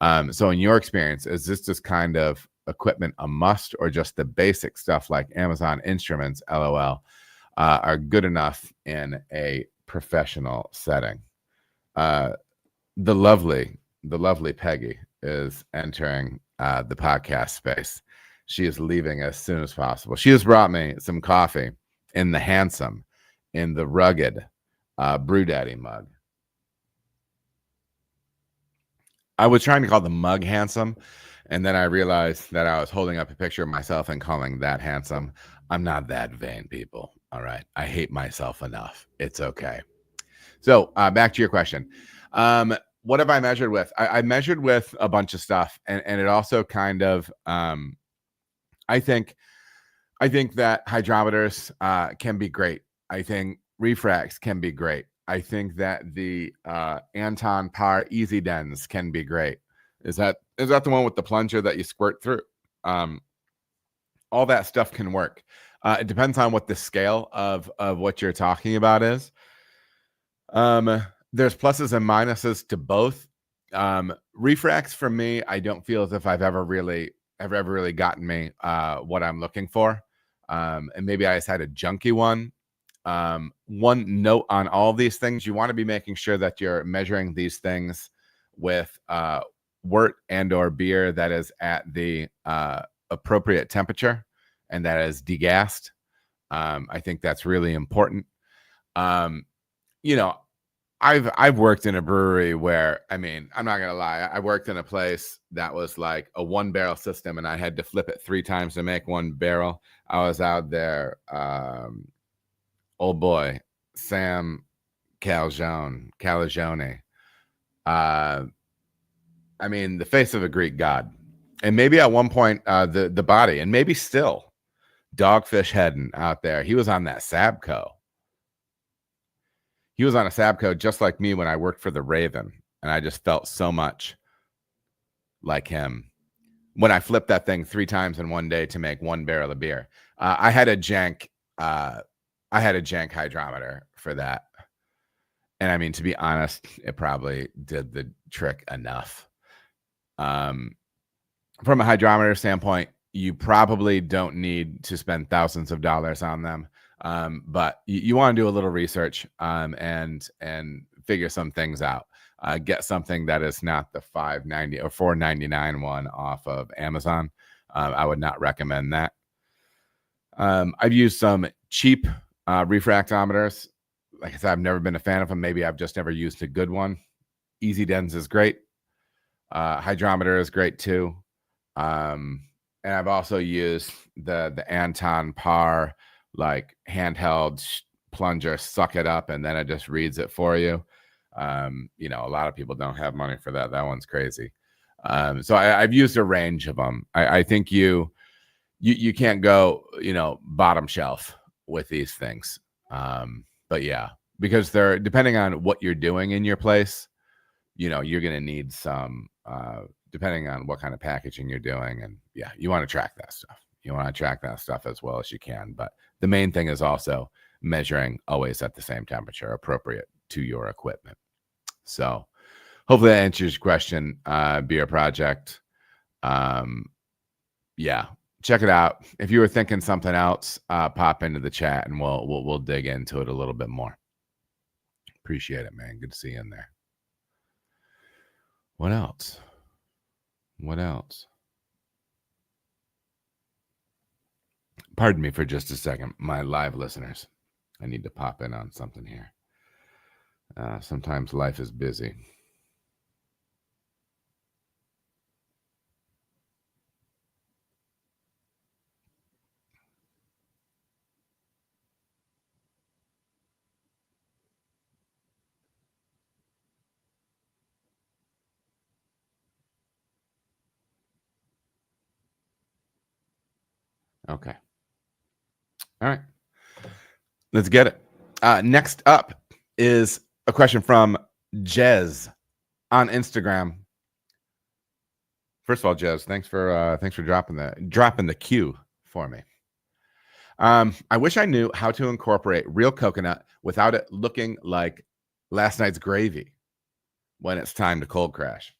$5,000. So in your experience, is this just kind of equipment a must, or just the basic stuff like Amazon instruments, LOL, are good enough in a professional setting? The lovely Peggy is entering the podcast space. She is leaving as soon as possible. She has brought me some coffee in the rugged Brew Daddy mug. I was trying to call the mug handsome, and then I realized that I was holding up a picture of myself and calling that handsome. I'm not that vain, people. All right. I hate myself enough. It's okay. So back to your question. What have I measured with? I measured with a bunch of stuff, and it also kind of I think that hydrometers can be great. I think refracts can be great. I think that the Anton Par Easy Dens can be great. Is that the one with the plunger that you squirt through? All that stuff can work. It depends on what the scale of what you're talking about is. There's pluses and minuses to both. Refracts for me, I don't feel as if I've ever really gotten me what I'm looking for. And maybe I just had a junky one. One note on all these things: you want to be making sure that you're measuring these things with wort and or beer that is at the appropriate temperature and that is degassed. I think that's really important. I've worked in a brewery where, I mean, I'm not gonna lie, I worked in a place that was like a 1-barrel system, and I had to flip it 3 times to make 1 barrel. I was out there, old boy Sam Calagione. I mean, the face of a Greek god, and maybe at one point the body, and maybe still Dogfish Heading out there. He was on that Sabco. He was on a Sabco just like me when I worked for the Raven, and I just felt so much like him when I flipped that thing 3 times in one day to make 1 barrel of beer. I had a jank hydrometer for that, and I mean, to be honest, it probably did the trick enough. From a hydrometer standpoint, you probably don't need to spend thousands of dollars on them. But you want to do a little research and figure some things out. Get something that is not the $5.90 or $4.99 one off of Amazon. I would not recommend that. I've used some cheap refractometers. Like I said, I've never been a fan of them. Maybe I've just never used a good one. Easy Dens is great. Hydrometer is great too. And I've also used the Anton Par like handheld plunger, suck it up, and then it just reads it for you. A lot of people don't have money for that. That one's crazy. So I've used a range of them. I think you can't go, bottom shelf with these things. But yeah, because they're, depending on what you're doing in your place, you're going to need some, depending on what kind of packaging you're doing. And yeah, you want to track that stuff. You want to track that stuff as well as you can. But the main thing is also measuring always at the same temperature appropriate to your equipment. So hopefully that answers your question, Beer Project. Yeah, check it out. If you were thinking something else, pop into the chat and we'll dig into it a little bit more. Appreciate it, man. Good to see you in there. What else? Pardon me for just a second, my live listeners. I need to pop in on something here. Sometimes life is busy. Okay. All right. Let's get it. Next up is a question from Jez on Instagram. First of all, Jez, thanks for dropping the cue for me. I wish I knew how to incorporate real coconut without it looking like last night's gravy when it's time to cold crash.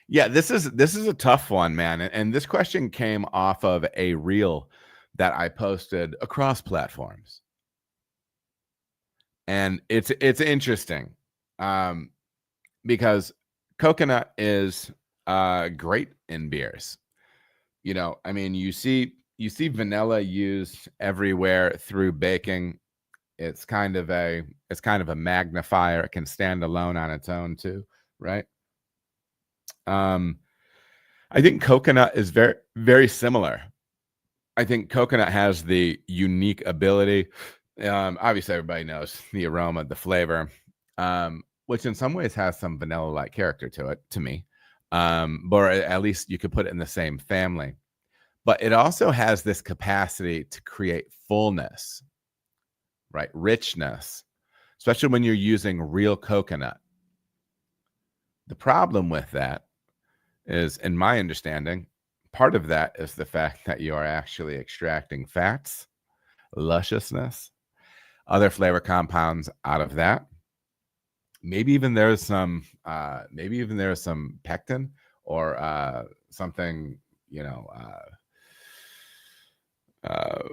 Yeah, this is a tough one, man. And this question came off of a reel that I posted across platforms. And it's interesting. Because coconut is great in beers. You know, I mean, you see vanilla used everywhere through baking. It's kind of a magnifier. It can stand alone on its own too, right? Um, I think coconut is very, very similar. I think coconut has the unique ability. Obviously, everybody knows the aroma, the flavor, which in some ways has some vanilla-like character to it, to me. But at least you could put it in the same family. But it also has this capacity to create fullness, right? Richness, especially when you're using real coconut. The problem with that is, in my understanding, part of that is the fact that you are actually extracting fats, lusciousness, other flavor compounds out of that. Maybe even there's some pectin or something, you know,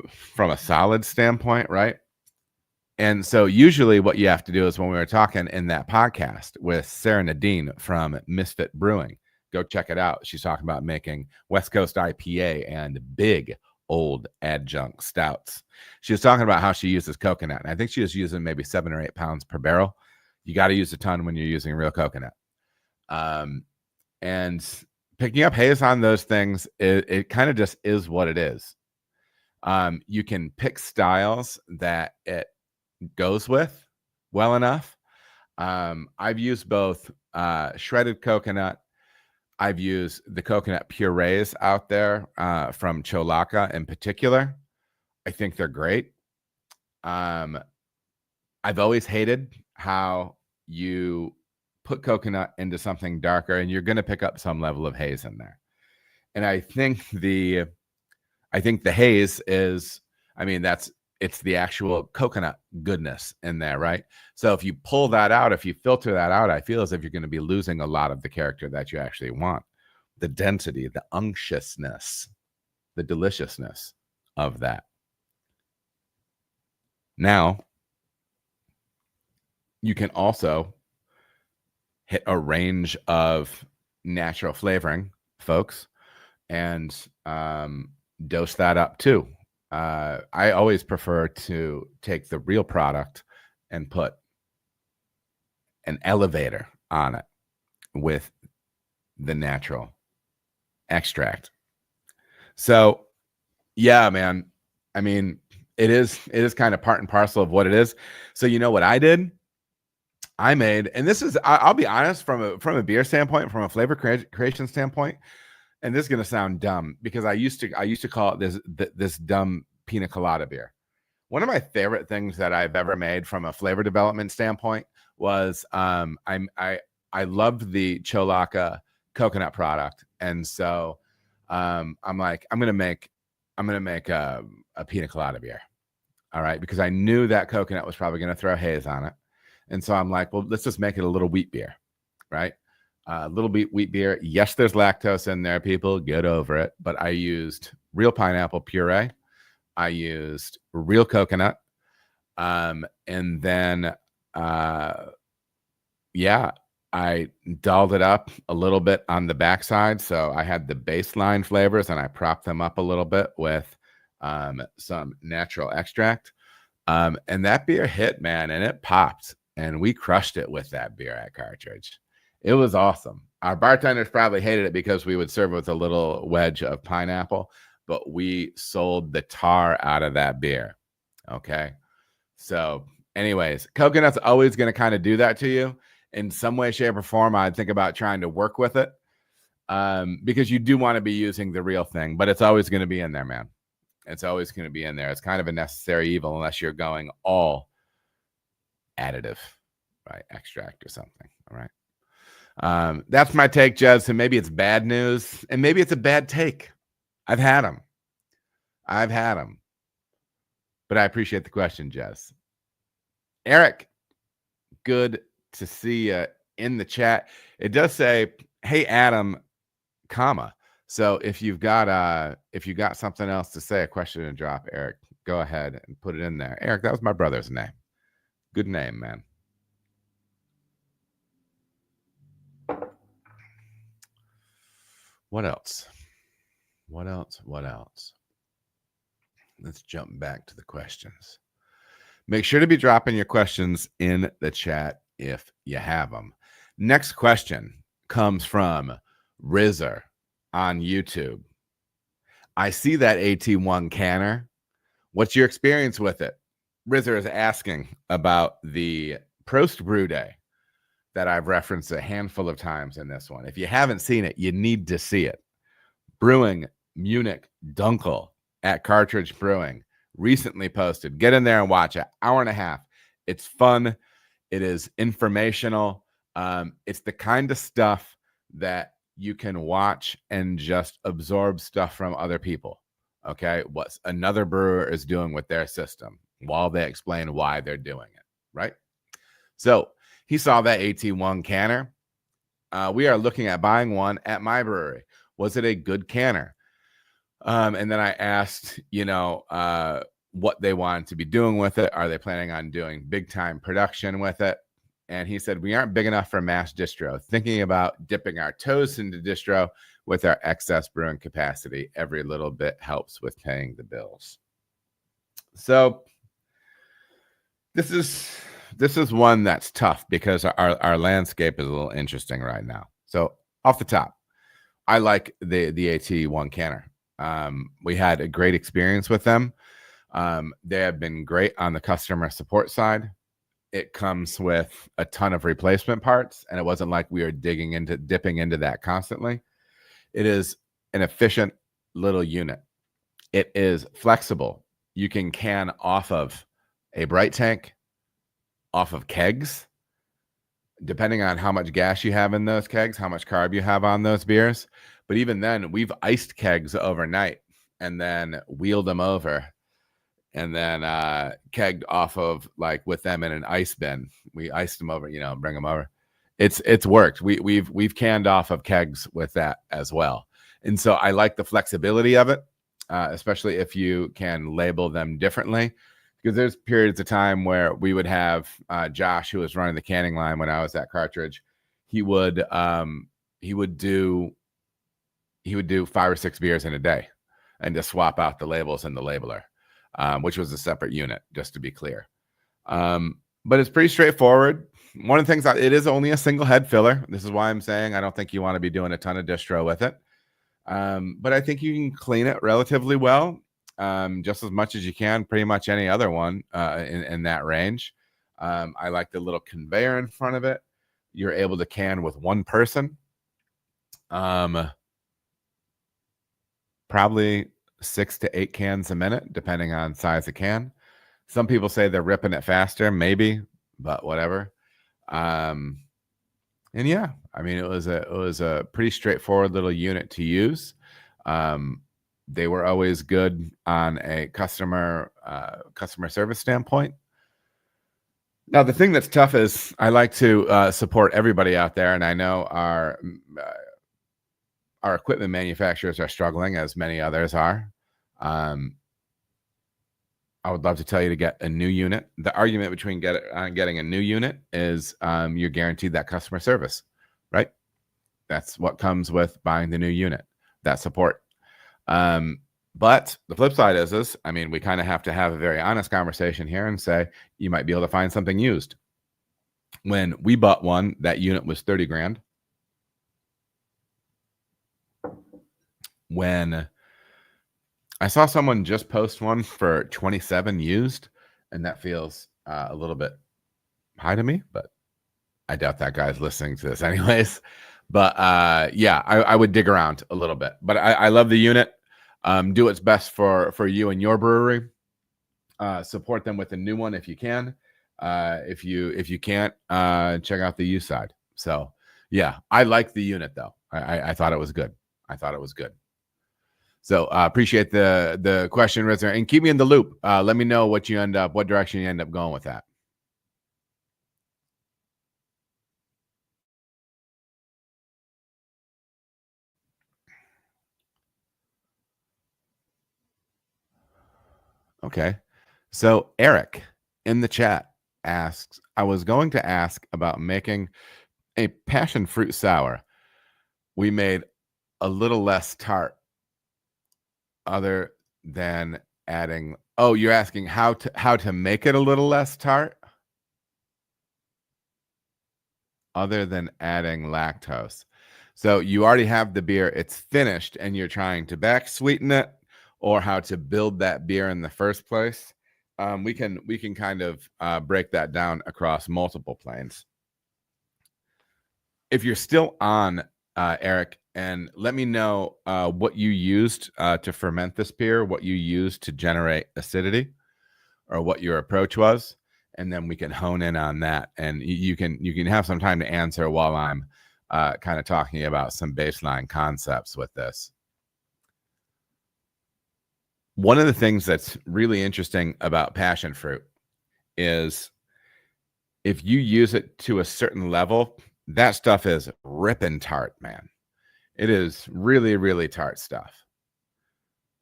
from a solid standpoint, right? And so usually what you have to do is, when we were talking in that podcast with Sarah Nadine from Misfit Brewing, go check it out. She's talking about making West Coast IPA and big old adjunct stouts. She was talking about how she uses coconut. And I think she was using maybe 7 or 8 pounds per barrel. You got to use a ton when you're using real coconut. And picking up haze on those things, it kind of just is what it is. You can pick styles that it goes with well enough. I've used both shredded coconut. I've used the coconut purees out there from Cholaka in particular. I think they're great. I've always hated how you put coconut into something darker and you're going to pick up some level of haze in there. And I think the haze is, I mean, it's the actual coconut goodness in there, right? So if you pull that out, if you filter that out, I feel as if you're going to be losing a lot of the character that you actually want. The density, the unctuousness, the deliciousness of that. Now, you can also hit a range of natural flavoring, folks, and dose that up too. I always prefer to take the real product and put an elevator on it with the natural extract. So, yeah, man. I mean, it is kind of part and parcel of what it is. So, you know what I did? I made, and this is, I'll be honest, from a beer standpoint, from a flavor creation standpoint, and this is gonna sound dumb because I used to call it this dumb pina colada beer. One of my favorite things that I've ever made from a flavor development standpoint was I loved the Cholaka coconut product, and so I'm like, I'm gonna make a pina colada beer, all right, because I knew that coconut was probably gonna throw haze on it, and so I'm like, well, let's just make it a little wheat beer, right? Little wheat beer. Yes, there's lactose in there, people. Get over it. But I used real pineapple puree. I used real coconut. And then, yeah, I dolled it up a little bit on the backside. So I had the baseline flavors and I propped them up a little bit with some natural extract. And that beer hit, man, and it popped. And we crushed it with that beer at Cartridge. It was awesome. Our bartenders probably hated it because we would serve it with a little wedge of pineapple, but we sold the tar out of that beer. Okay. So, anyways, coconut's always going to kind of do that to you in some way, shape, or form. I'd think about trying to work with it because you do want to be using the real thing, but it's always going to be in there, man. It's always going to be in there. It's kind of a necessary evil unless you're going all additive, right? Extract or something. All right. That's my take, Jez. And maybe it's bad news and maybe it's a bad take. I've had them, but I appreciate the question, Jez. Eric, good to see you in the chat. It does say, hey, Adam, comma. So if you've got something else to say, a question to drop, Eric, go ahead and put it in there. Eric, that was my brother's name. Good name, man. What else? What else? Let's jump back to the questions. Make sure to be dropping your questions in the chat if you have them. Next question comes from Rizzer on YouTube. I see that AT1 canner. What's your experience with it? Rizzer is asking about the Prost Brew Day that I've referenced a handful of times in this one. If you haven't seen it, you need to see it. Brewing Munich Dunkel at Cartridge Brewing recently posted. Get in there and watch it. Hour and a half. It's fun. It is informational. It's the kind of stuff that you can watch and just absorb stuff from other people. Okay, what another brewer is doing with their system while they explain why they're doing it, right? So he saw that AT1 canner. We are looking at buying one at my brewery. Was it a good canner? And then I asked, what they wanted to be doing with it. Are they planning on doing big time production with it? And he said, we aren't big enough for mass distro. Thinking about dipping our toes into distro with our excess brewing capacity. Every little bit helps with paying the bills. So this is one that's tough because our landscape is a little interesting right now. So off the top, I like the AT1 canner. We had a great experience with them. They have been great on the customer support side. It comes with a ton of replacement parts, and it wasn't like we were dipping into that constantly. It is an efficient little unit. It is flexible. You can can off of a bright tank, off of kegs, depending on how much gas you have in those kegs, how much carb you have on those beers. But even then, we've iced kegs overnight and then wheeled them over and then kegged off of, like, with them in an ice bin. We iced them over, bring them over. It's worked. We've canned off of kegs with that as well. And so I like the flexibility of it, especially if you can label them differently. Because there's periods of time where we would have Josh, who was running the canning line when I was at Cartridge. He would do 5 or 6 beers in a day, and just swap out the labels in the labeler, which was a separate unit, just to be clear. But it's pretty straightforward. One of the things, it is only a single head filler. This is why I'm saying I don't think you want to be doing a ton of distro with it. But I think you can clean it relatively well, just as much as you can pretty much any other one in that range. I like the little conveyor in front of it. You're able to can with one person. Probably 6 to 8 cans a minute, depending on size of can. Some people say they're ripping it faster, maybe, but whatever. And yeah, I mean, it was a pretty straightforward little unit to use. They were always good on a customer service standpoint. Now, the thing that's tough is I like to support everybody out there, and I know our equipment manufacturers are struggling, as many others are. I would love to tell you to get a new unit. The argument between getting a new unit is you're guaranteed that customer service, right? That's what comes with buying the new unit, that support. But the flip side is I mean, we kind of have to have a very honest conversation here and say, you might be able to find something used. When we bought one, that unit was 30 grand. When I saw someone just post one for 27 used, and that feels a little bit high to me, but I doubt that guy's listening to this anyways. But yeah, I would dig around a little bit. But I love the unit. Do what's best for you and your brewery. Support them with a new one if you can. If you can't, check out the used side. So yeah, I like the unit though. I thought it was good. So appreciate the question, Rizzer, and keep me in the loop. Let me know what direction you end up going with that. Okay. So Eric in the chat asks, I was going to ask about making a passion fruit sour. We made a little less tart other than adding. Oh, you're asking how to make it a little less tart other than adding lactose. So you already have the beer, it's finished, and you're trying to back sweeten it, or how to build that beer in the first place. We can kind of break that down across multiple planes. If you're still on, Eric, and let me know what you used to ferment this beer, what you used to generate acidity, or what your approach was, and then we can hone in on that. And you can have some time to answer while I'm kind of talking about some baseline concepts with this. One of the things that's really interesting about passion fruit is if you use it to a certain level, that stuff is ripping tart, man. It is really, really tart stuff.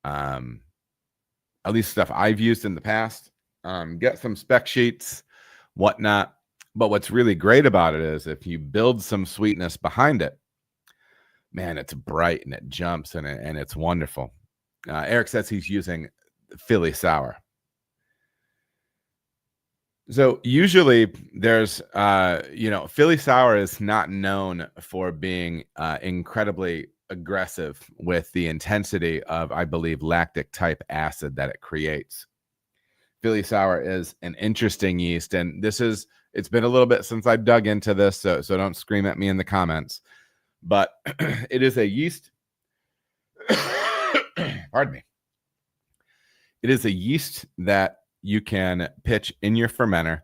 At least stuff I've used in the past. Get some spec sheets, whatnot. But what's really great about it is if you build some sweetness behind it, man, it's bright and it jumps and it's wonderful. Eric says he's using Philly sour. So usually there's, Philly sour is not known for being incredibly aggressive with the intensity of, I believe, lactic type acid that it creates. Philly sour is an interesting yeast, and it's been a little bit since I dug into this, so don't scream at me in the comments. But it is a yeast. Pardon me. It is a yeast that you can pitch in your fermenter.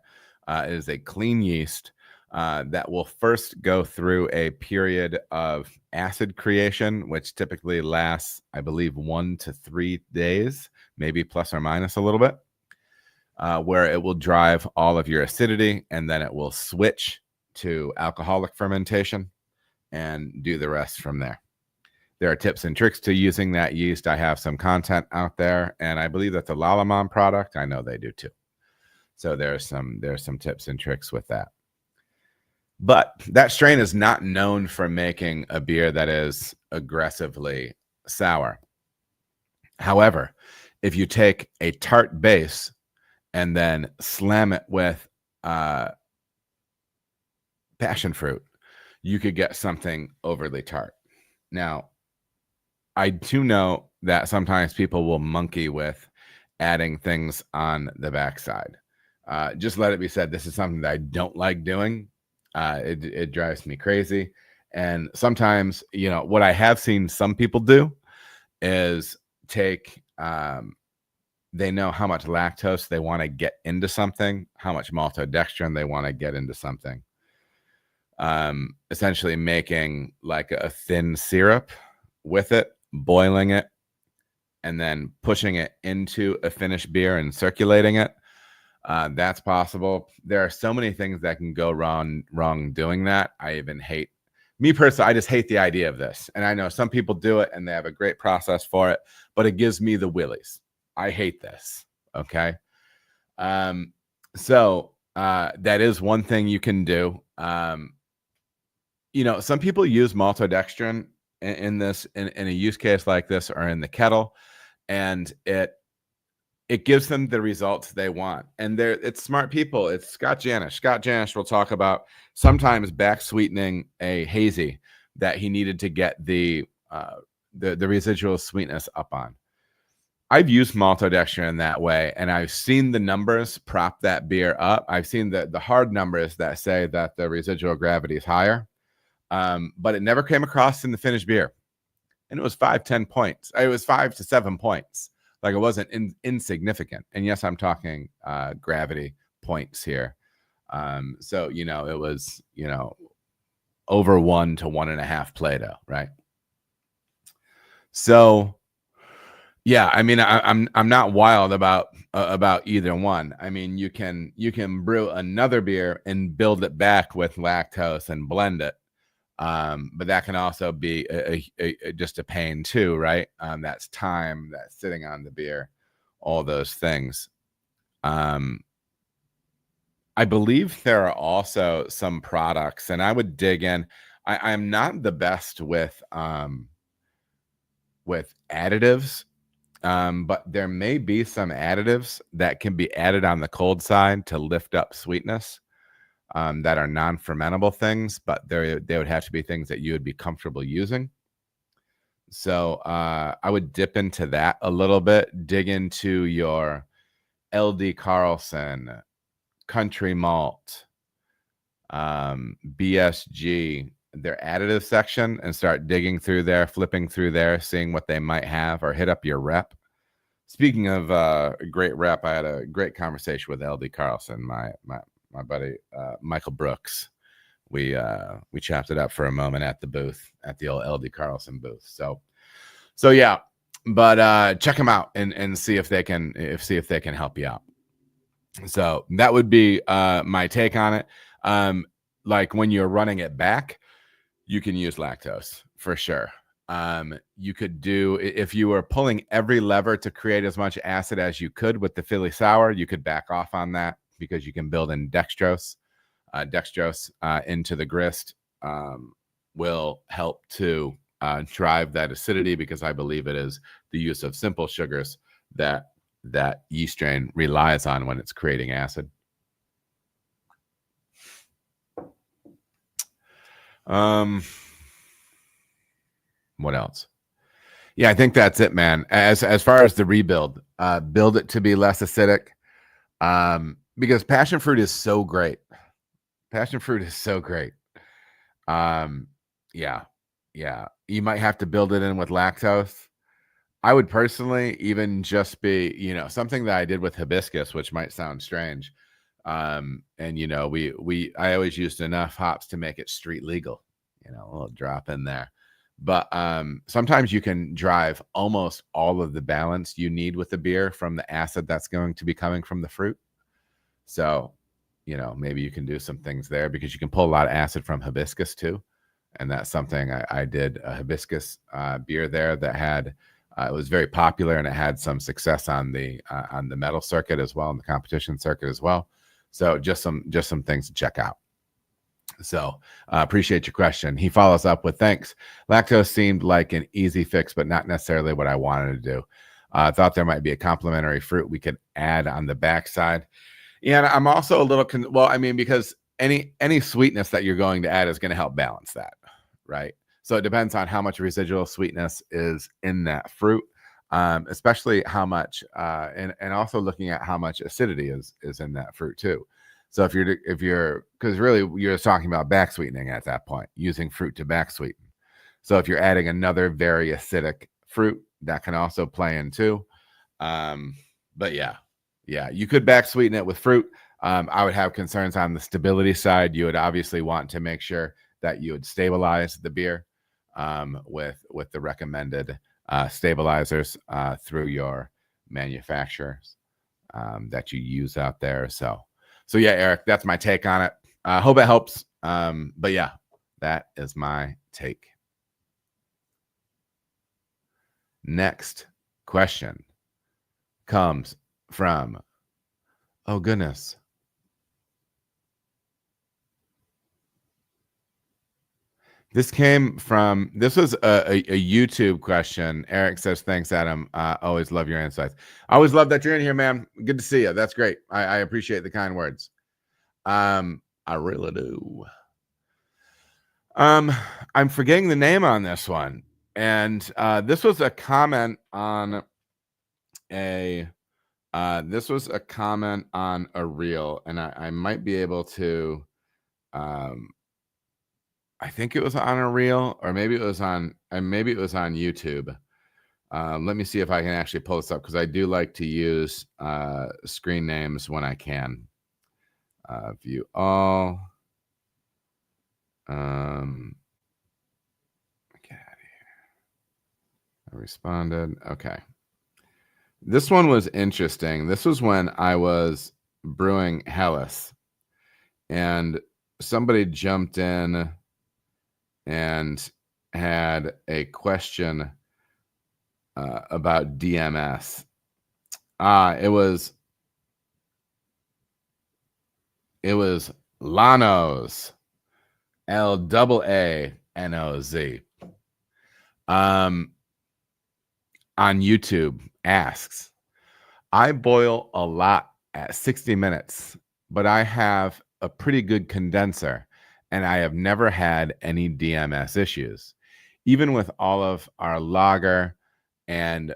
It is a clean yeast that will first go through a period of acid creation, which typically lasts, I believe, 1 to 3 days, maybe plus or minus a little bit, where it will drive all of your acidity, and then it will switch to alcoholic fermentation and do the rest from there. There are tips and tricks to using that yeast. I have some content out there, and I believe that's a Lalamon product. I know they do too. So there's some tips and tricks with that. But that strain is not known for making a beer that is aggressively sour. However, if you take a tart base and then slam it with passion fruit, you could get something overly tart. Now, I do know that sometimes people will monkey with adding things on the backside. Just let it be said, this is something that I don't like doing. It drives me crazy. And sometimes, what I have seen some people do is take, they know how much lactose they want to get into something, how much maltodextrin they want to get into something. Essentially making like a thin syrup with it, boiling it, and then pushing it into a finished beer and circulating it. That's possible. There are so many things that can go wrong doing that. I even hate, me personally, I just hate the idea of this. And I know some people do it and they have a great process for it, but it gives me the willies. I hate this. Okay. So that is one thing you can do. Some people use maltodextrin in a use case like this, or in the kettle, and it gives them the results they want. And it's smart people. It's Scott Janish. Scott Janish will talk about sometimes back sweetening a hazy that he needed to get the residual sweetness up on. I've used maltodextrin in that way, and I've seen the numbers prop that beer up. I've seen the hard numbers that say that the residual gravity is higher. But it never came across in the finished beer. And it was 5-10 points. It was 5 to 7 points. Like, it wasn't insignificant. And yes, I'm talking gravity points here. So, it was, over 1 to 1.5 Plato, right? So, yeah, I mean, I'm not wild about either one. I mean, you can brew another beer and build it back with lactose and blend it. But that can also be just a pain too, right? That's time that's sitting on the beer. all those things. I believe there are also some products, and I would dig in. I'm not the best with additives, but there may be some additives that can be added on the cold side to lift up sweetness, that are non-fermentable things, but they would have to be things that you would be comfortable using. So I would dip into that a little bit, dig into your LD Carlson, Country Malt, BSG, their additive section, and start digging through there, flipping through there, seeing what they might have, or hit up your rep. Speaking of a great rep, I had a great conversation with LD Carlson, my buddy Michael Brooks. We chopped it up for a moment at the booth, at the old LD Carlson booth. So yeah, but check them out and see if they can help you out. So that would be my take on it. Like when you're running it back, you can use lactose for sure. You could do, if you were pulling every lever to create as much acid as you could with the Philly Sour, you could back off on that because you can build in dextrose. Dextrose into the grist will help to drive that acidity, because I believe it is the use of simple sugars that yeast strain relies on when it's creating acid. What else? Yeah, I think that's it, man. As far as the rebuild, build it to be less acidic, because passion fruit is so great. Passion fruit is so great. Yeah. You might have to build it in with lactose. I would personally even just be, something that I did with hibiscus, which might sound strange. And I always used enough hops to make it street legal, a little drop in there. But sometimes you can drive almost all of the balance you need with the beer from the acid that's going to be coming from the fruit. So, maybe you can do some things there, because you can pull a lot of acid from hibiscus too. And that's something I did a hibiscus beer there that had, it was very popular, and it had some success on the metal circuit as well, and the competition circuit as well. So just some things to check out. So appreciate your question. He follows up with, thanks. Lactose seemed like an easy fix, but not necessarily what I wanted to do. I thought there might be a complementary fruit we could add on the backside. Yeah, and I'm also a little, because any sweetness that you're going to add is going to help balance that, right? So it depends on how much residual sweetness is in that fruit, especially how much, and also looking at how much acidity is in that fruit too. So if you're, because really you're talking about back sweetening at that point, using fruit to back sweeten. So if you're adding another very acidic fruit, that can also play in too. But yeah, you could back sweeten it with fruit. I would have concerns on the stability side. You would obviously want to make sure that you would stabilize the beer with the recommended stabilizers through your manufacturers that you use out there. So yeah, Eric, that's my take on it. I hope it helps. But yeah, that is my take. Next question comes from, oh goodness. This was a YouTube question. Eric says, thanks, Adam. Always love your insights. I always love that you're in here, man. Good to see you. That's great. I appreciate the kind words. I really do. I'm forgetting the name on this one. And this was a comment on a reel, and I might be able to I think it was on a reel, or maybe it was on YouTube. Let me see if I can actually pull this up, because I do like to use screen names when I can. View all. Get out of here. I responded. Okay. This one was interesting. This was when I was brewing Hellas, and somebody jumped in and had a question about DMS. It was Lanos, Laanoz, on YouTube asks, I boil a lot at 60 minutes, but I have a pretty good condenser and I have never had any DMS issues. Even with all of our lager and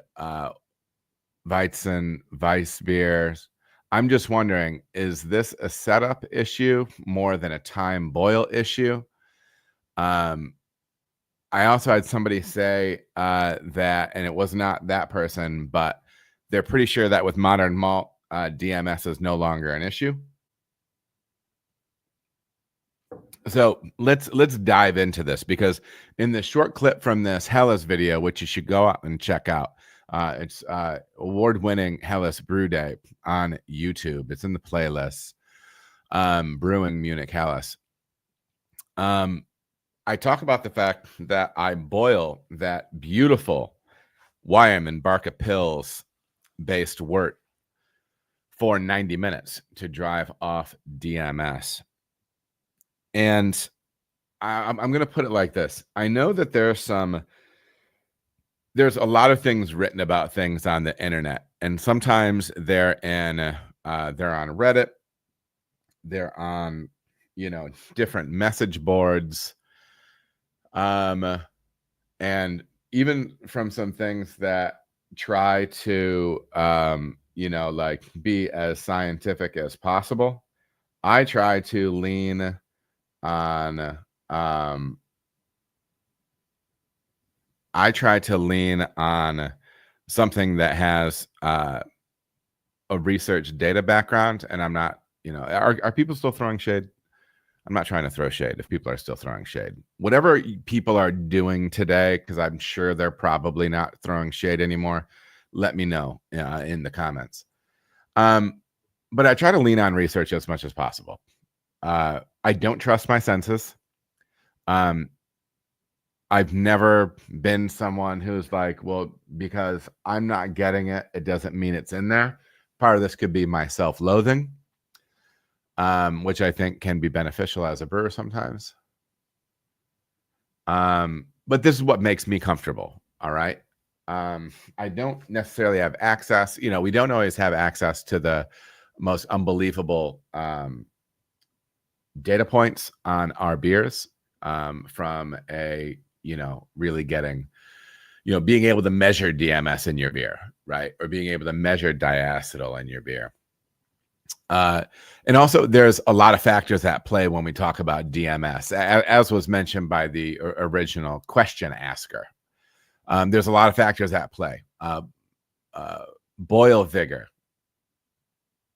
Weizen, Weiss beers, I'm just wondering, is this a setup issue more than a time boil issue? I also had somebody say that, and it was not that person, but they're pretty sure that with modern malt, DMS is no longer an issue. So let's dive into this, because in the short clip from this Hellas video, which you should go out and check out, it's award-winning Hellas Brew Day on YouTube. It's in the playlist, Brewing Munich Hellas. I talk about the fact that I boil that beautiful Wyam Barca Pills based wort for 90 minutes to drive off DMS. And I'm going to put it like this. I know that there's a lot of things written about things on the internet, and sometimes they're on Reddit, they're on, different message boards, and even from some things that try to, like be as scientific as possible. I try to lean on, something that has a research data background, and I'm not, are people still throwing shade? I'm not trying to throw shade if people are still throwing shade. Whatever people are doing today, because I'm sure they're probably not throwing shade anymore, let me know in the comments. But I try to lean on research as much as possible. I don't trust my senses. I've never been someone who's like, well, because I'm not getting it, it doesn't mean it's in there. Part of this could be my self-loathing, which I think can be beneficial as a brewer sometimes. But this is what makes me comfortable. All right. I don't necessarily have access. We don't always have access to the most unbelievable data points on our beers, from a, really getting, being able to measure DMS in your beer, right? Or being able to measure diacetyl in your beer. And also there's a lot of factors at play when we talk about DMS, as was mentioned by the original question asker. There's a lot of factors at play. Boil vigor,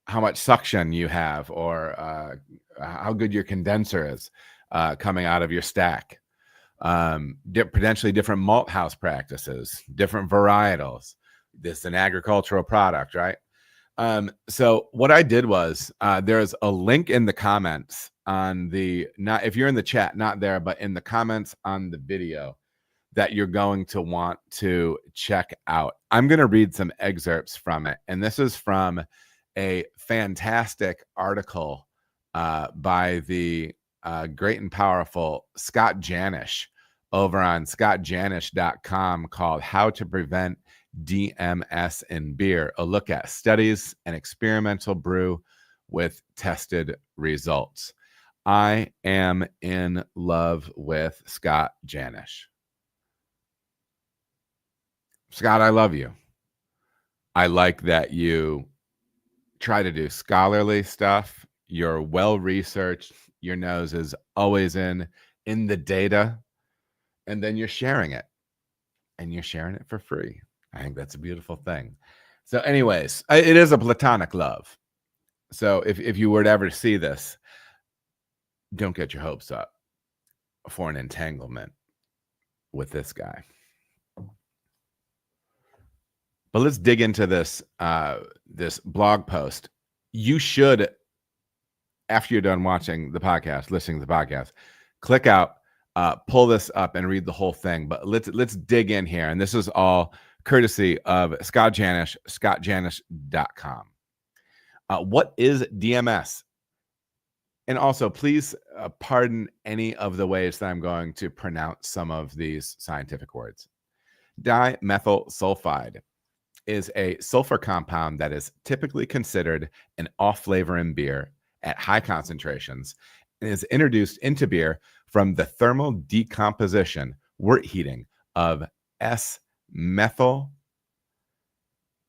how much suction you have, or how good your condenser is coming out of your stack. Potentially different malt house practices, different varietals. This is an agricultural product, right? So what I did was, there's a link in the comments on if you're in the chat, not there, but in the comments on the video, that you're going to want to check out. I'm going to read some excerpts from it. And this is from a fantastic article by the great and powerful Scott Janish over on scottjanish.com, called How to Prevent DMS in Beer, a look at studies and experimental brew with tested results. I am in love with Scott Janish. Scott, I love you. I like that you try to do scholarly stuff. You're well-researched. Your nose is always in the data. And then you're sharing it. And you're sharing it for free. I think that's a beautiful thing. So anyways, it is a platonic love. So if you were to ever see this, don't get your hopes up for an entanglement with this guy. But let's dig into this this blog post. You should, after you're done watching the podcast, listening to the podcast, click out, pull this up and read the whole thing. But let's dig in here. And this is all courtesy of Scott Janish, scottjanish.com. What is DMS? And also, please pardon any of the ways that I'm going to pronounce some of these scientific words. Dimethyl sulfide is a sulfur compound that is typically considered an off flavor in beer at high concentrations and is introduced into beer from the thermal decomposition, wort heating of S-methyl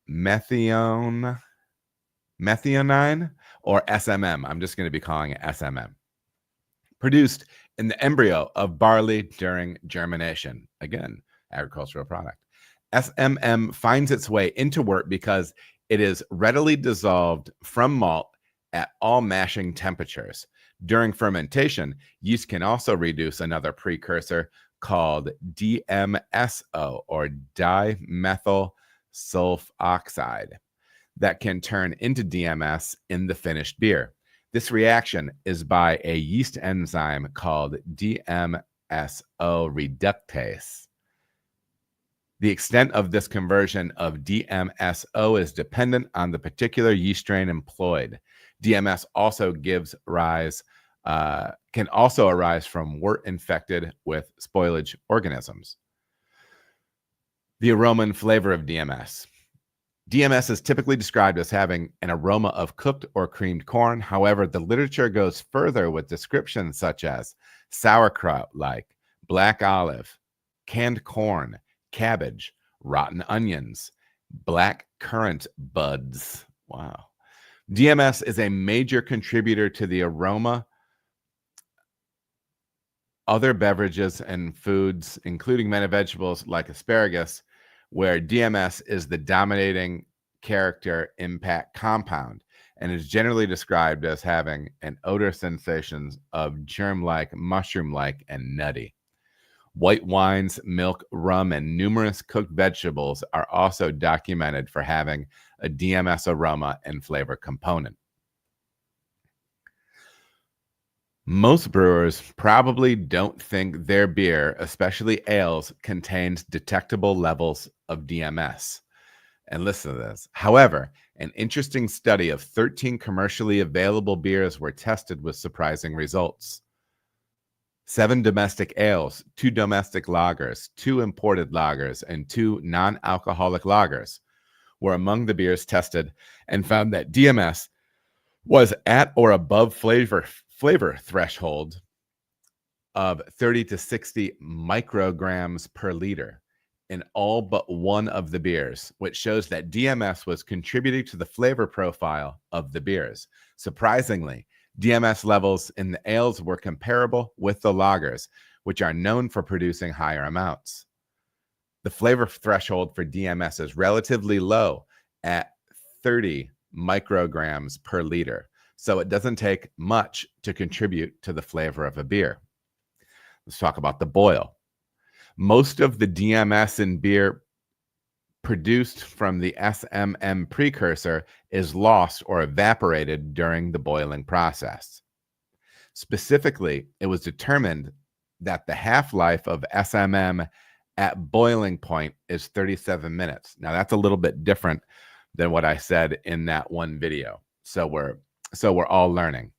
methionine or SMM. I'm just going to be calling it SMM. Produced in the embryo of barley during germination. Again, agricultural product. SMM finds its way into wort because it is readily dissolved from malt at all mashing temperatures. During fermentation, yeast can also reduce another precursor called DMSO, or dimethyl sulfoxide, that can turn into DMS in the finished beer. This reaction is by a yeast enzyme called DMSO reductase. The extent of this conversion of DMSO is dependent on the particular yeast strain employed. DMS also can also arise from wort infected with spoilage organisms. The aroma and flavor of DMS. DMS is typically described as having an aroma of cooked or creamed corn. However, the literature goes further with descriptions such as sauerkraut-like, black olive, canned corn, cabbage, rotten onions, black currant buds. Wow. DMS is a major contributor to the aroma. Other beverages and foods, including many vegetables like asparagus, where DMS is the dominating character impact compound and is generally described as having an odor sensations of germ-like, mushroom-like, and nutty. White wines, milk, rum, and numerous cooked vegetables are also documented for having a DMS aroma and flavor component. Most brewers probably don't think their beer, especially ales, contains detectable levels of DMS. And listen to this. However, an interesting study of 13 commercially available beers were tested with surprising results. 7 domestic ales, 2 domestic lagers, 2 imported lagers, and 2 non-alcoholic lagers were among the beers tested and found that DMS was at or above flavor threshold of 30 to 60 micrograms per liter in all but one of the beers, which shows that DMS was contributing to the flavor profile of the beers. Surprisingly, DMS levels in the ales were comparable with the lagers, which are known for producing higher amounts. The flavor threshold for DMS is relatively low at 30 micrograms per liter, so it doesn't take much to contribute to the flavor of a beer. Let's talk about the boil. Most of the DMS in beer produced from the SMM precursor is lost or evaporated during the boiling process. Specifically, it was determined that the half-life of SMM at boiling point is 37 minutes. Now, that's a little bit different than what I said in that one video. So we're all learning.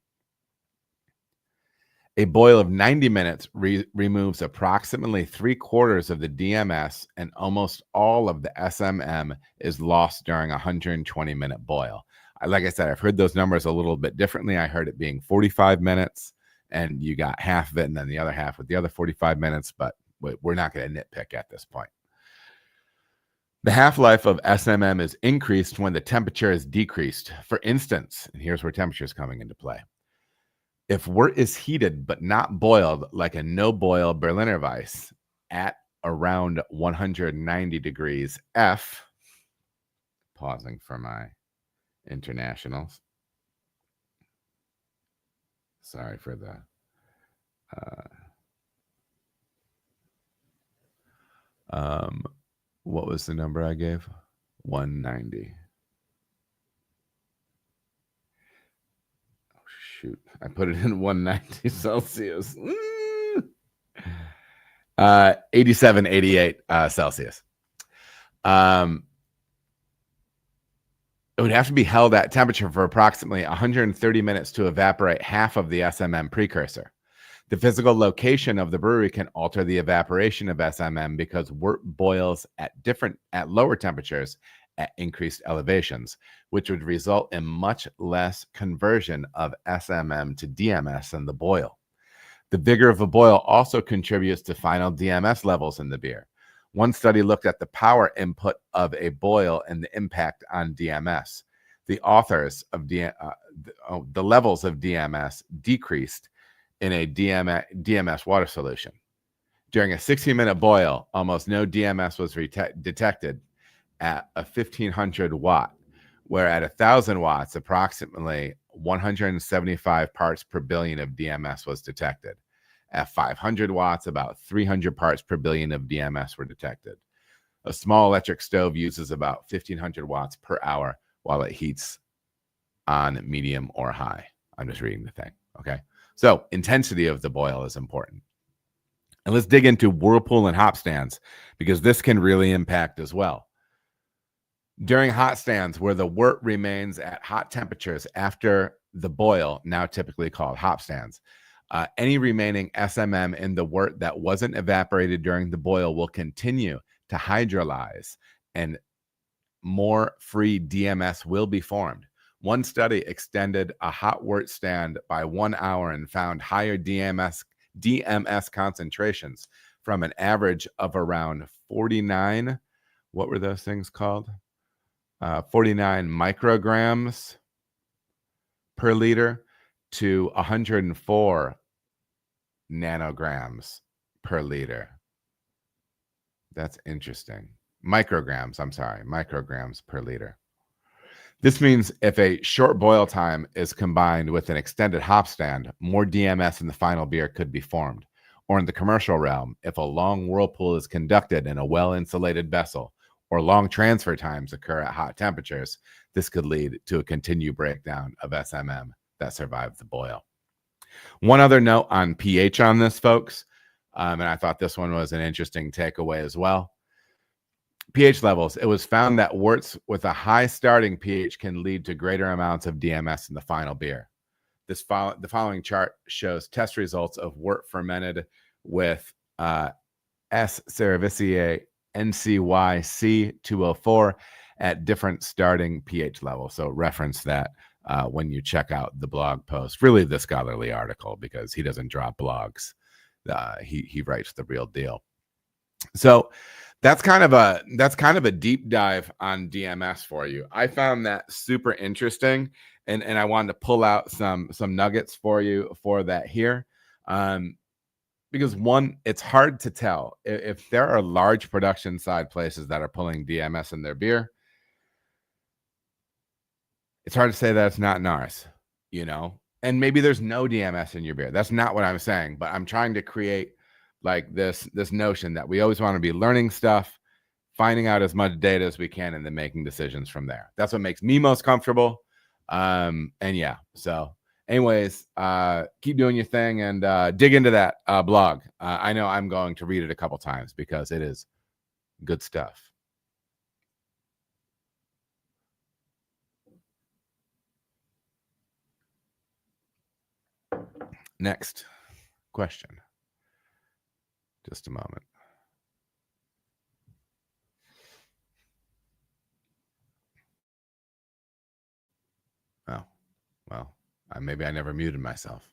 A boil of 90 minutes removes approximately 3/4 of the DMS, and almost all of the SMM is lost during a 120-minute boil. Like I said, I've heard those numbers a little bit differently. I heard it being 45 minutes, and you got half of it, and then the other half with the other 45 minutes, but we're not going to nitpick at this point. The half-life of SMM is increased when the temperature is decreased. For instance, and here's where temperature is coming into play. If wort is heated but not boiled, like a no-boil Berliner Weiss, at around 190 degrees F, pausing for my internationals. Sorry for the what was the number I gave? 190. Oh, shoot. I put it in 190 Celsius. 87, 88 Celsius. It would have to be held at temperature for approximately 130 minutes to evaporate half of the SMM precursor. The physical location of the brewery can alter the evaporation of SMM because wort boils at lower temperatures at increased elevations, which would result in much less conversion of SMM to DMS than the boil. The vigor of a boil also contributes to final DMS levels in the beer. One study looked at the power input of a boil and the impact on DMS. The authors of the levels of DMS decreased in a DMS water solution. During a 60-minute boil, almost no DMS was detected at a 1500 watt, where at 1000 watts, approximately 175 parts per billion of DMS was detected. At 500 watts, about 300 parts per billion of DMS were detected. A small electric stove uses about 1500 watts per hour while it heats on medium or high. I'm just reading the thing, okay? So intensity of the boil is important. And let's dig into whirlpool and hop stands, because this can really impact as well. During hot stands, where the wort remains at hot temperatures after the boil, now typically called hop stands, any remaining SMM in the wort that wasn't evaporated during the boil will continue to hydrolyze, and more free DMS will be formed. One study extended a hot wort stand by 1 hour and found higher DMS concentrations from an average of around 49. What were those things called? 49 micrograms per liter to 104 nanograms per liter. That's interesting. Micrograms per liter. This means if a short boil time is combined with an extended hop stand, more DMS in the final beer could be formed. Or in the commercial realm, if a long whirlpool is conducted in a well-insulated vessel, or long transfer times occur at hot temperatures, this could lead to a continued breakdown of SMM that survived the boil. One other note on pH on this, folks, and I thought this one was an interesting takeaway as well. pH levels. It was found that worts with a high starting pH can lead to greater amounts of DMS in the final beer. The following chart shows test results of wort fermented with S. cerevisiae NCY C204 at different starting pH levels. So reference that when you check out the blog post, really the scholarly article, because he doesn't drop blogs. He writes the real deal. So that's kind of a deep dive on DMS for you. I found that super interesting, and I wanted to pull out some nuggets for you for that here. Because one, it's hard to tell if there are large production side places that are pulling DMS in their beer. It's hard to say that it's not in ours, you know, and maybe there's no DMS in your beer. That's not what I'm saying, but I'm trying to create like this notion that we always want to be learning stuff, finding out as much data as we can, and then making decisions from there. That's what makes me most comfortable. And yeah, so anyways, keep doing your thing and dig into that blog. I know I'm going to read it a couple times because it is good stuff. Next question. Just a moment. Oh, well, maybe I never muted myself.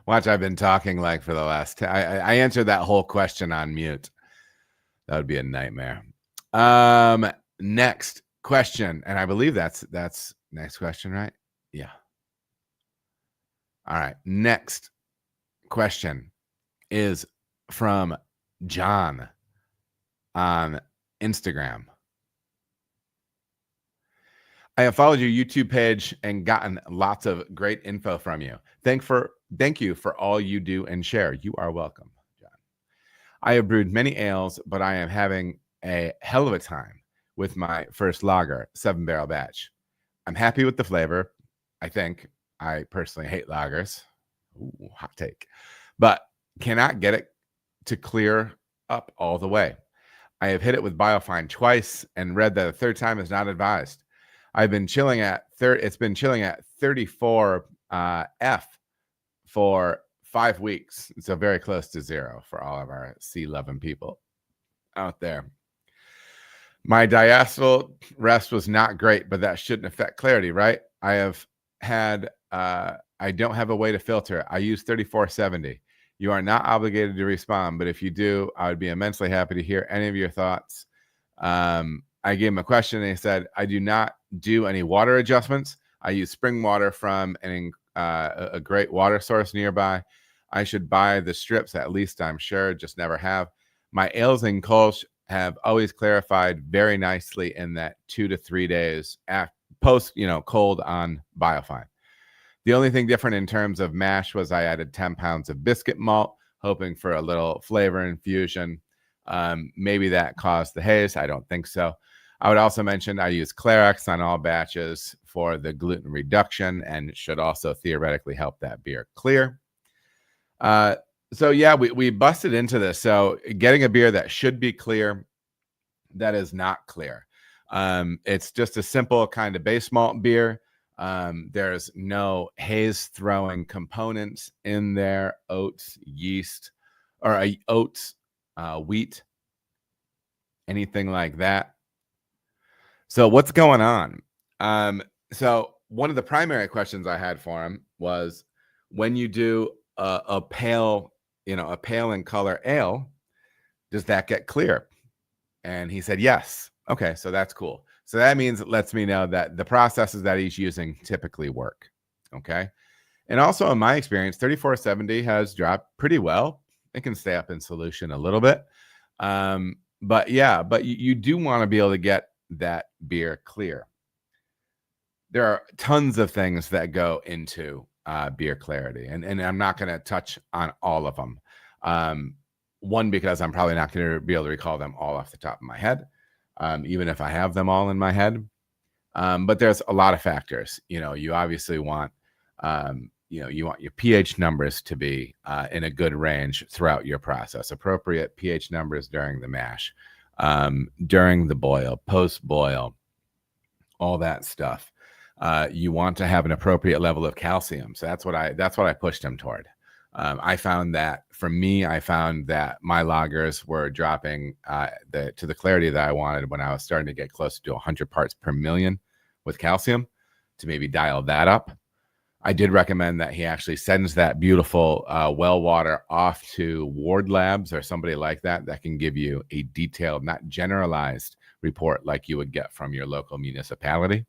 Watch, I've been talking like for the last I answered that whole question on mute. That would be a nightmare. Next question, and I believe that's next question, right? Yeah. All right. Next question is from John on Instagram. I have followed your YouTube page and gotten lots of great info from you. Thank you for all you do and share. You are welcome, John. I have brewed many ales, but I am having a hell of a time with my first lager, 7-barrel batch. I'm happy with the flavor. I think I personally hate lagers. Ooh, hot take. But cannot get it to clear up all the way. I have hit it with Biofine twice and read that a third time is not advised. I've been chilling at it's been chilling at 34 F for 5 weeks. So very close to zero for all of our C11 people out there. My diastole rest was not great, but that shouldn't affect clarity, right? I don't have a way to filter. I use 3470. You are not obligated to respond, but if you do, I would be immensely happy to hear any of your thoughts. I gave him a question and he said, I do not do any water adjustments. I use spring water from a great water source nearby. I should buy the strips, at least I'm sure, just never have. My ales and Kolsch have always clarified very nicely in that 2 to 3 days post, cold on Biofine. The only thing different in terms of mash was I added 10 pounds of biscuit malt, hoping for a little flavor infusion. Maybe that caused the haze. I don't think so. I would also mention I use Clarex on all batches for the gluten reduction, and it should also theoretically help that beer clear. So yeah, we busted into this. So getting a beer that should be clear, that is not clear. It's just a simple kind of base malt beer. There's no haze throwing components in there, oats, yeast, or oats, wheat, anything like that. So what's going on? So one of the primary questions I had for him was, when you do a pale in color ale, does that get clear? And he said, yes. Okay, so that's cool. So that means it lets me know that the processes that he's using typically work. Okay. And also in my experience, 3470 has dropped pretty well. It can stay up in solution a little bit. But you do want to be able to get that beer clear. There are tons of things that go into beer clarity, and I'm not going to touch on all of them. One, because I'm probably not going to be able to recall them all off the top of my head, even if I have them all in my head. But there's a lot of factors. You obviously want, you want your pH numbers to be in a good range throughout your process. Appropriate pH numbers during the mash, during the boil, post boil, all that stuff. You want to have an appropriate level of calcium. So that's what I pushed him toward. I found that my lagers were dropping to the clarity that I wanted when I was starting to get close to 100 parts per million with calcium, to maybe dial that up. I did recommend that he actually sends that beautiful well water off to Ward Labs or somebody like that can give you a detailed, not generalized report like you would get from your local municipality.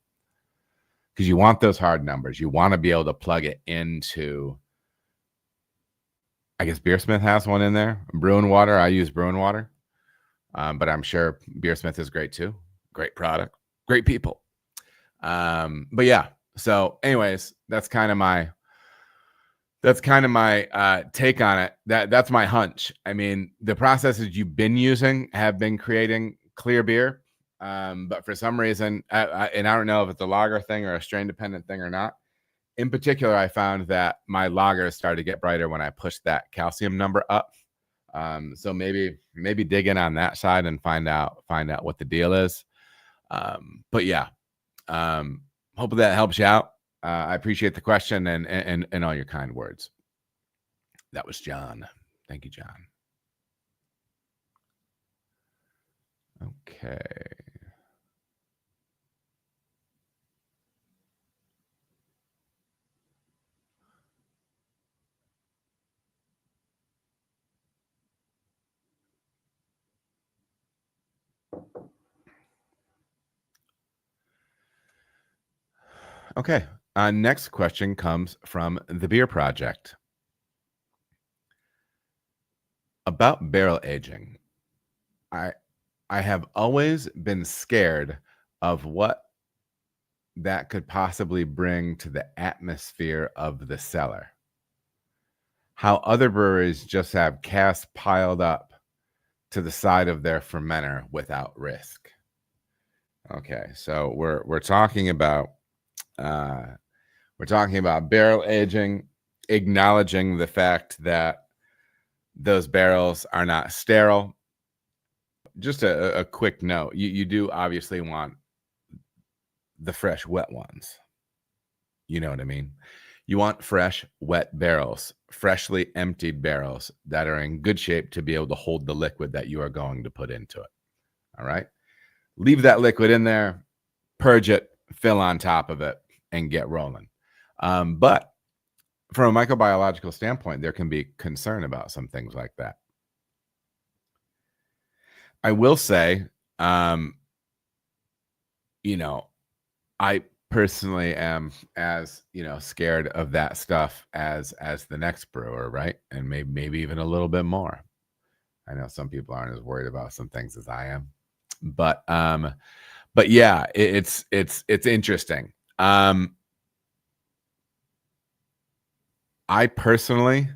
Because you want those hard numbers. You want to be able to plug it into, I guess Beersmith has one in there. Bruin water. I use Bruin water. But I'm sure Beersmith is great too. Great product. Great people. But yeah. So anyways, that's kind of my take on it. That's my hunch. I mean, the processes you've been using have been creating clear beer. But for some reason, and I don't know if it's a lager thing or a strain dependent thing or not. In particular, I found that my lagers started to get brighter when I pushed that calcium number up. So maybe dig in on that side and find out what the deal is. But yeah, hopefully that helps you out. I appreciate the question and all your kind words. That was John. Thank you, John. Okay. Okay. Next question comes from the Beer Project. About barrel aging. I have always been scared of what that could possibly bring to the atmosphere of the cellar. How other breweries just have casks piled up to the side of their fermenter without risk. Okay, so we're talking about barrel aging, acknowledging the fact that those barrels are not sterile. just a quick note. You do obviously want the fresh, wet ones. You know what I mean? You want fresh, wet barrels, freshly emptied barrels that are in good shape to be able to hold the liquid that you are going to put into it. All right. Leave that liquid in there, purge it, fill on top of it, and get rolling. But from a microbiological standpoint, there can be concern about some things like that. I will say, I personally am as scared of that stuff as the next brewer, right? And maybe even a little bit more. I know some people aren't as worried about some things as I am, but yeah, it's interesting. I personally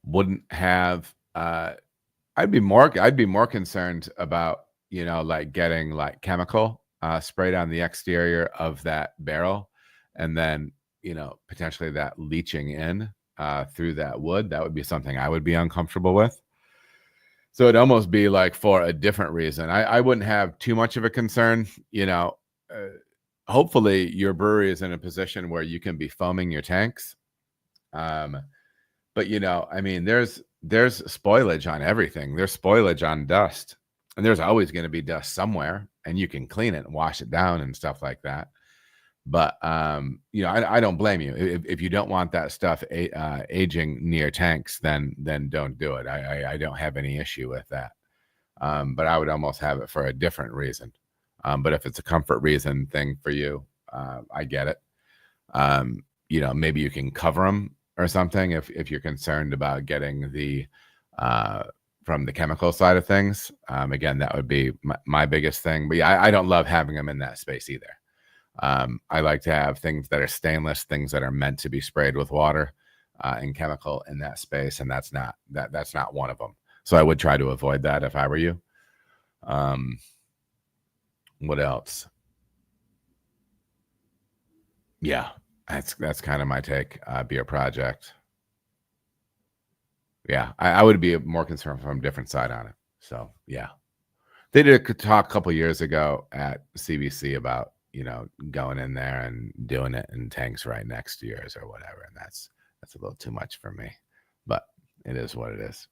wouldn't have. I'd be more concerned about like getting like chemical sprayed on the exterior of that barrel, and then potentially that leaching in through that wood. That would be something I would be uncomfortable with. So it'd almost be like for a different reason. I wouldn't have too much of a concern. Hopefully your brewery is in a position where you can be foaming your tanks. But I mean, there's spoilage on everything. There's spoilage on dust, and there's always going to be dust somewhere, and you can clean it and wash it down and stuff like that. But I don't blame you if you don't want that stuff aging near tanks. Then don't do it. I don't have any issue with that. But I would almost have it for a different reason. But if it's a comfort reason thing for you, I get it. Maybe you can cover them or something if you're concerned about getting the from the chemical side of things. Again, that would be my biggest thing. But yeah, I don't love having them in that space either. I like to have things that are stainless, things that are meant to be sprayed with water and chemical in that space, and that's not one of them. So I would try to avoid that if I were you. What else? Yeah, that's kind of my take. Beer project. Yeah, I would be more concerned from a different side on it. So yeah, they did a talk a couple years ago at CBC about going in there and doing it in tanks right next to yours or whatever, and that's a little too much for me. But it is what it is.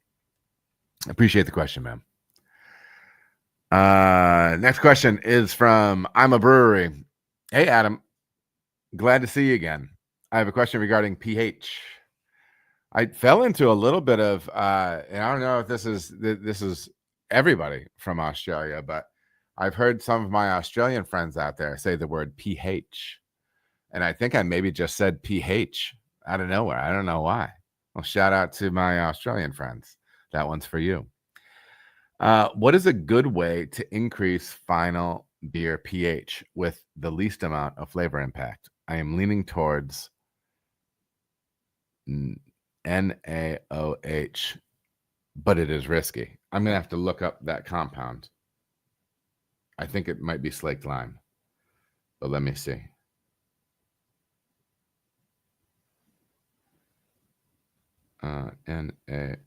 I appreciate the question, man. Next question is from I'm a Brewery. Hey, Adam. Glad to see you again. I have a question regarding pH. I fell into a little bit of, and I don't know if this is everybody from Australia, but I've heard some of my Australian friends out there say the word pH, and I think I maybe just said pH out of nowhere. I don't know why. Well, shout out to my Australian friends. That one's for you. What is a good way to increase final beer pH with the least amount of flavor impact? I am leaning towards NaOH, but it is risky. I'm going to have to look up that compound. I think it might be slaked lime, but let me see. NaOH.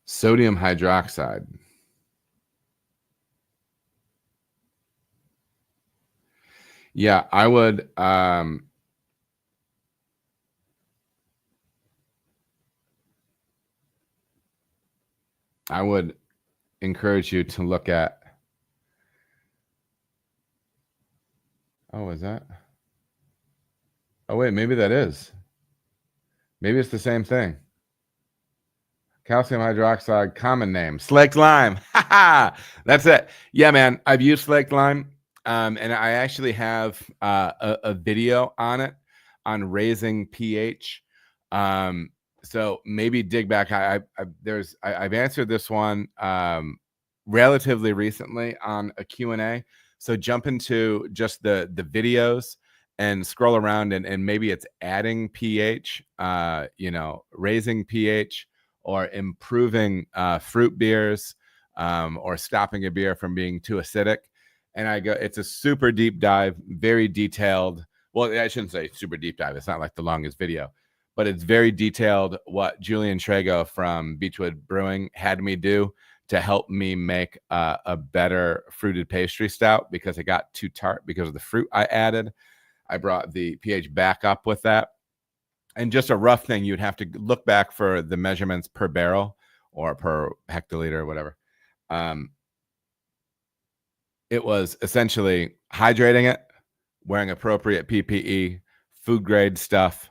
Sodium hydroxide. Yeah, I would encourage you to look at. Oh, is that? Oh, wait, maybe that is. Maybe it's the same thing. Calcium hydroxide, common name, slaked lime. That's it. Yeah, man, I've used slaked lime, and I actually have a video on it on raising pH. So maybe dig back. I've answered this one relatively recently on a Q&A. So jump into just the videos and scroll around, and maybe it's adding pH, raising pH, or improving fruit beers, or stopping a beer from being too acidic. And it's a super deep dive, very detailed. Well, I shouldn't say super deep dive. It's not like the longest video, but it's very detailed what Julian Trago from Beechwood Brewing had me do to help me make a better fruited pastry stout because it got too tart because of the fruit I added. I brought the pH back up with that. And just a rough thing, you'd have to look back for the measurements per barrel or per hectoliter or whatever. It was essentially hydrating it, wearing appropriate PPE, food grade stuff,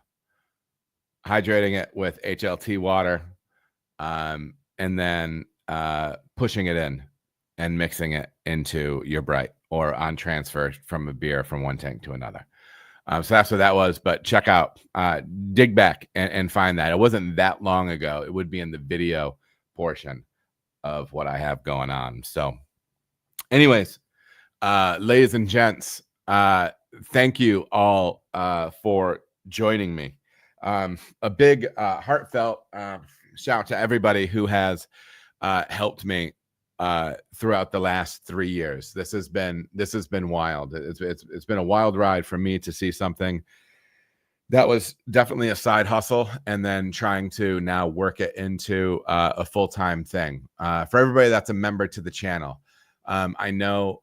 hydrating it with HLT water, and then pushing it in and mixing it into your bright or on transfer from a beer from one tank to another. So that's what that was. But check out, dig back and find that. It wasn't that long ago. It would be in the video portion of what I have going on. So anyways, ladies and gents, thank you all for joining me. A big heartfelt shout out to everybody who has helped me throughout the last 3 years. This has been wild. It's been a wild ride for me to see something that was definitely a side hustle and then trying to now work it into a full-time thing. For everybody that's a member to the channel, I know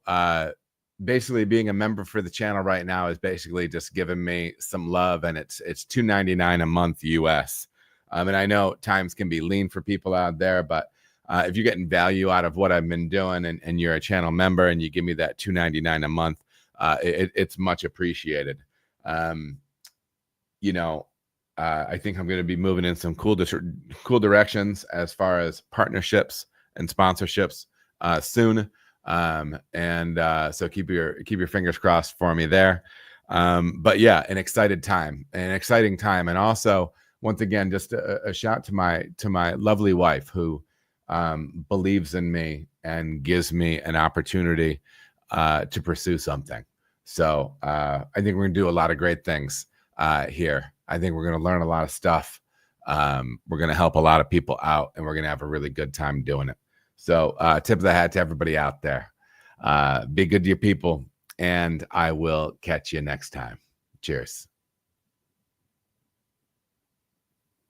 basically being a member for the channel right now is basically just giving me some love, and it's $2.99 a month US. And I know times can be lean for people out there, but if you're getting value out of what I've been doing and you're a channel member and you give me that $2.99 a month, it's much appreciated. You know, I think I'm going to be moving in some cool directions as far as partnerships and sponsorships soon. So keep your fingers crossed for me there. But yeah, an exciting time. And also, once again, just a shout to my lovely wife who believes in me and gives me an opportunity to pursue something. So I think we're gonna do a lot of great things here. I think we're gonna learn a lot of stuff. We're gonna help a lot of people out, and we're gonna have a really good time doing it. So tip of the hat to everybody out there. Be good to your people, and I will catch you next time. Cheers.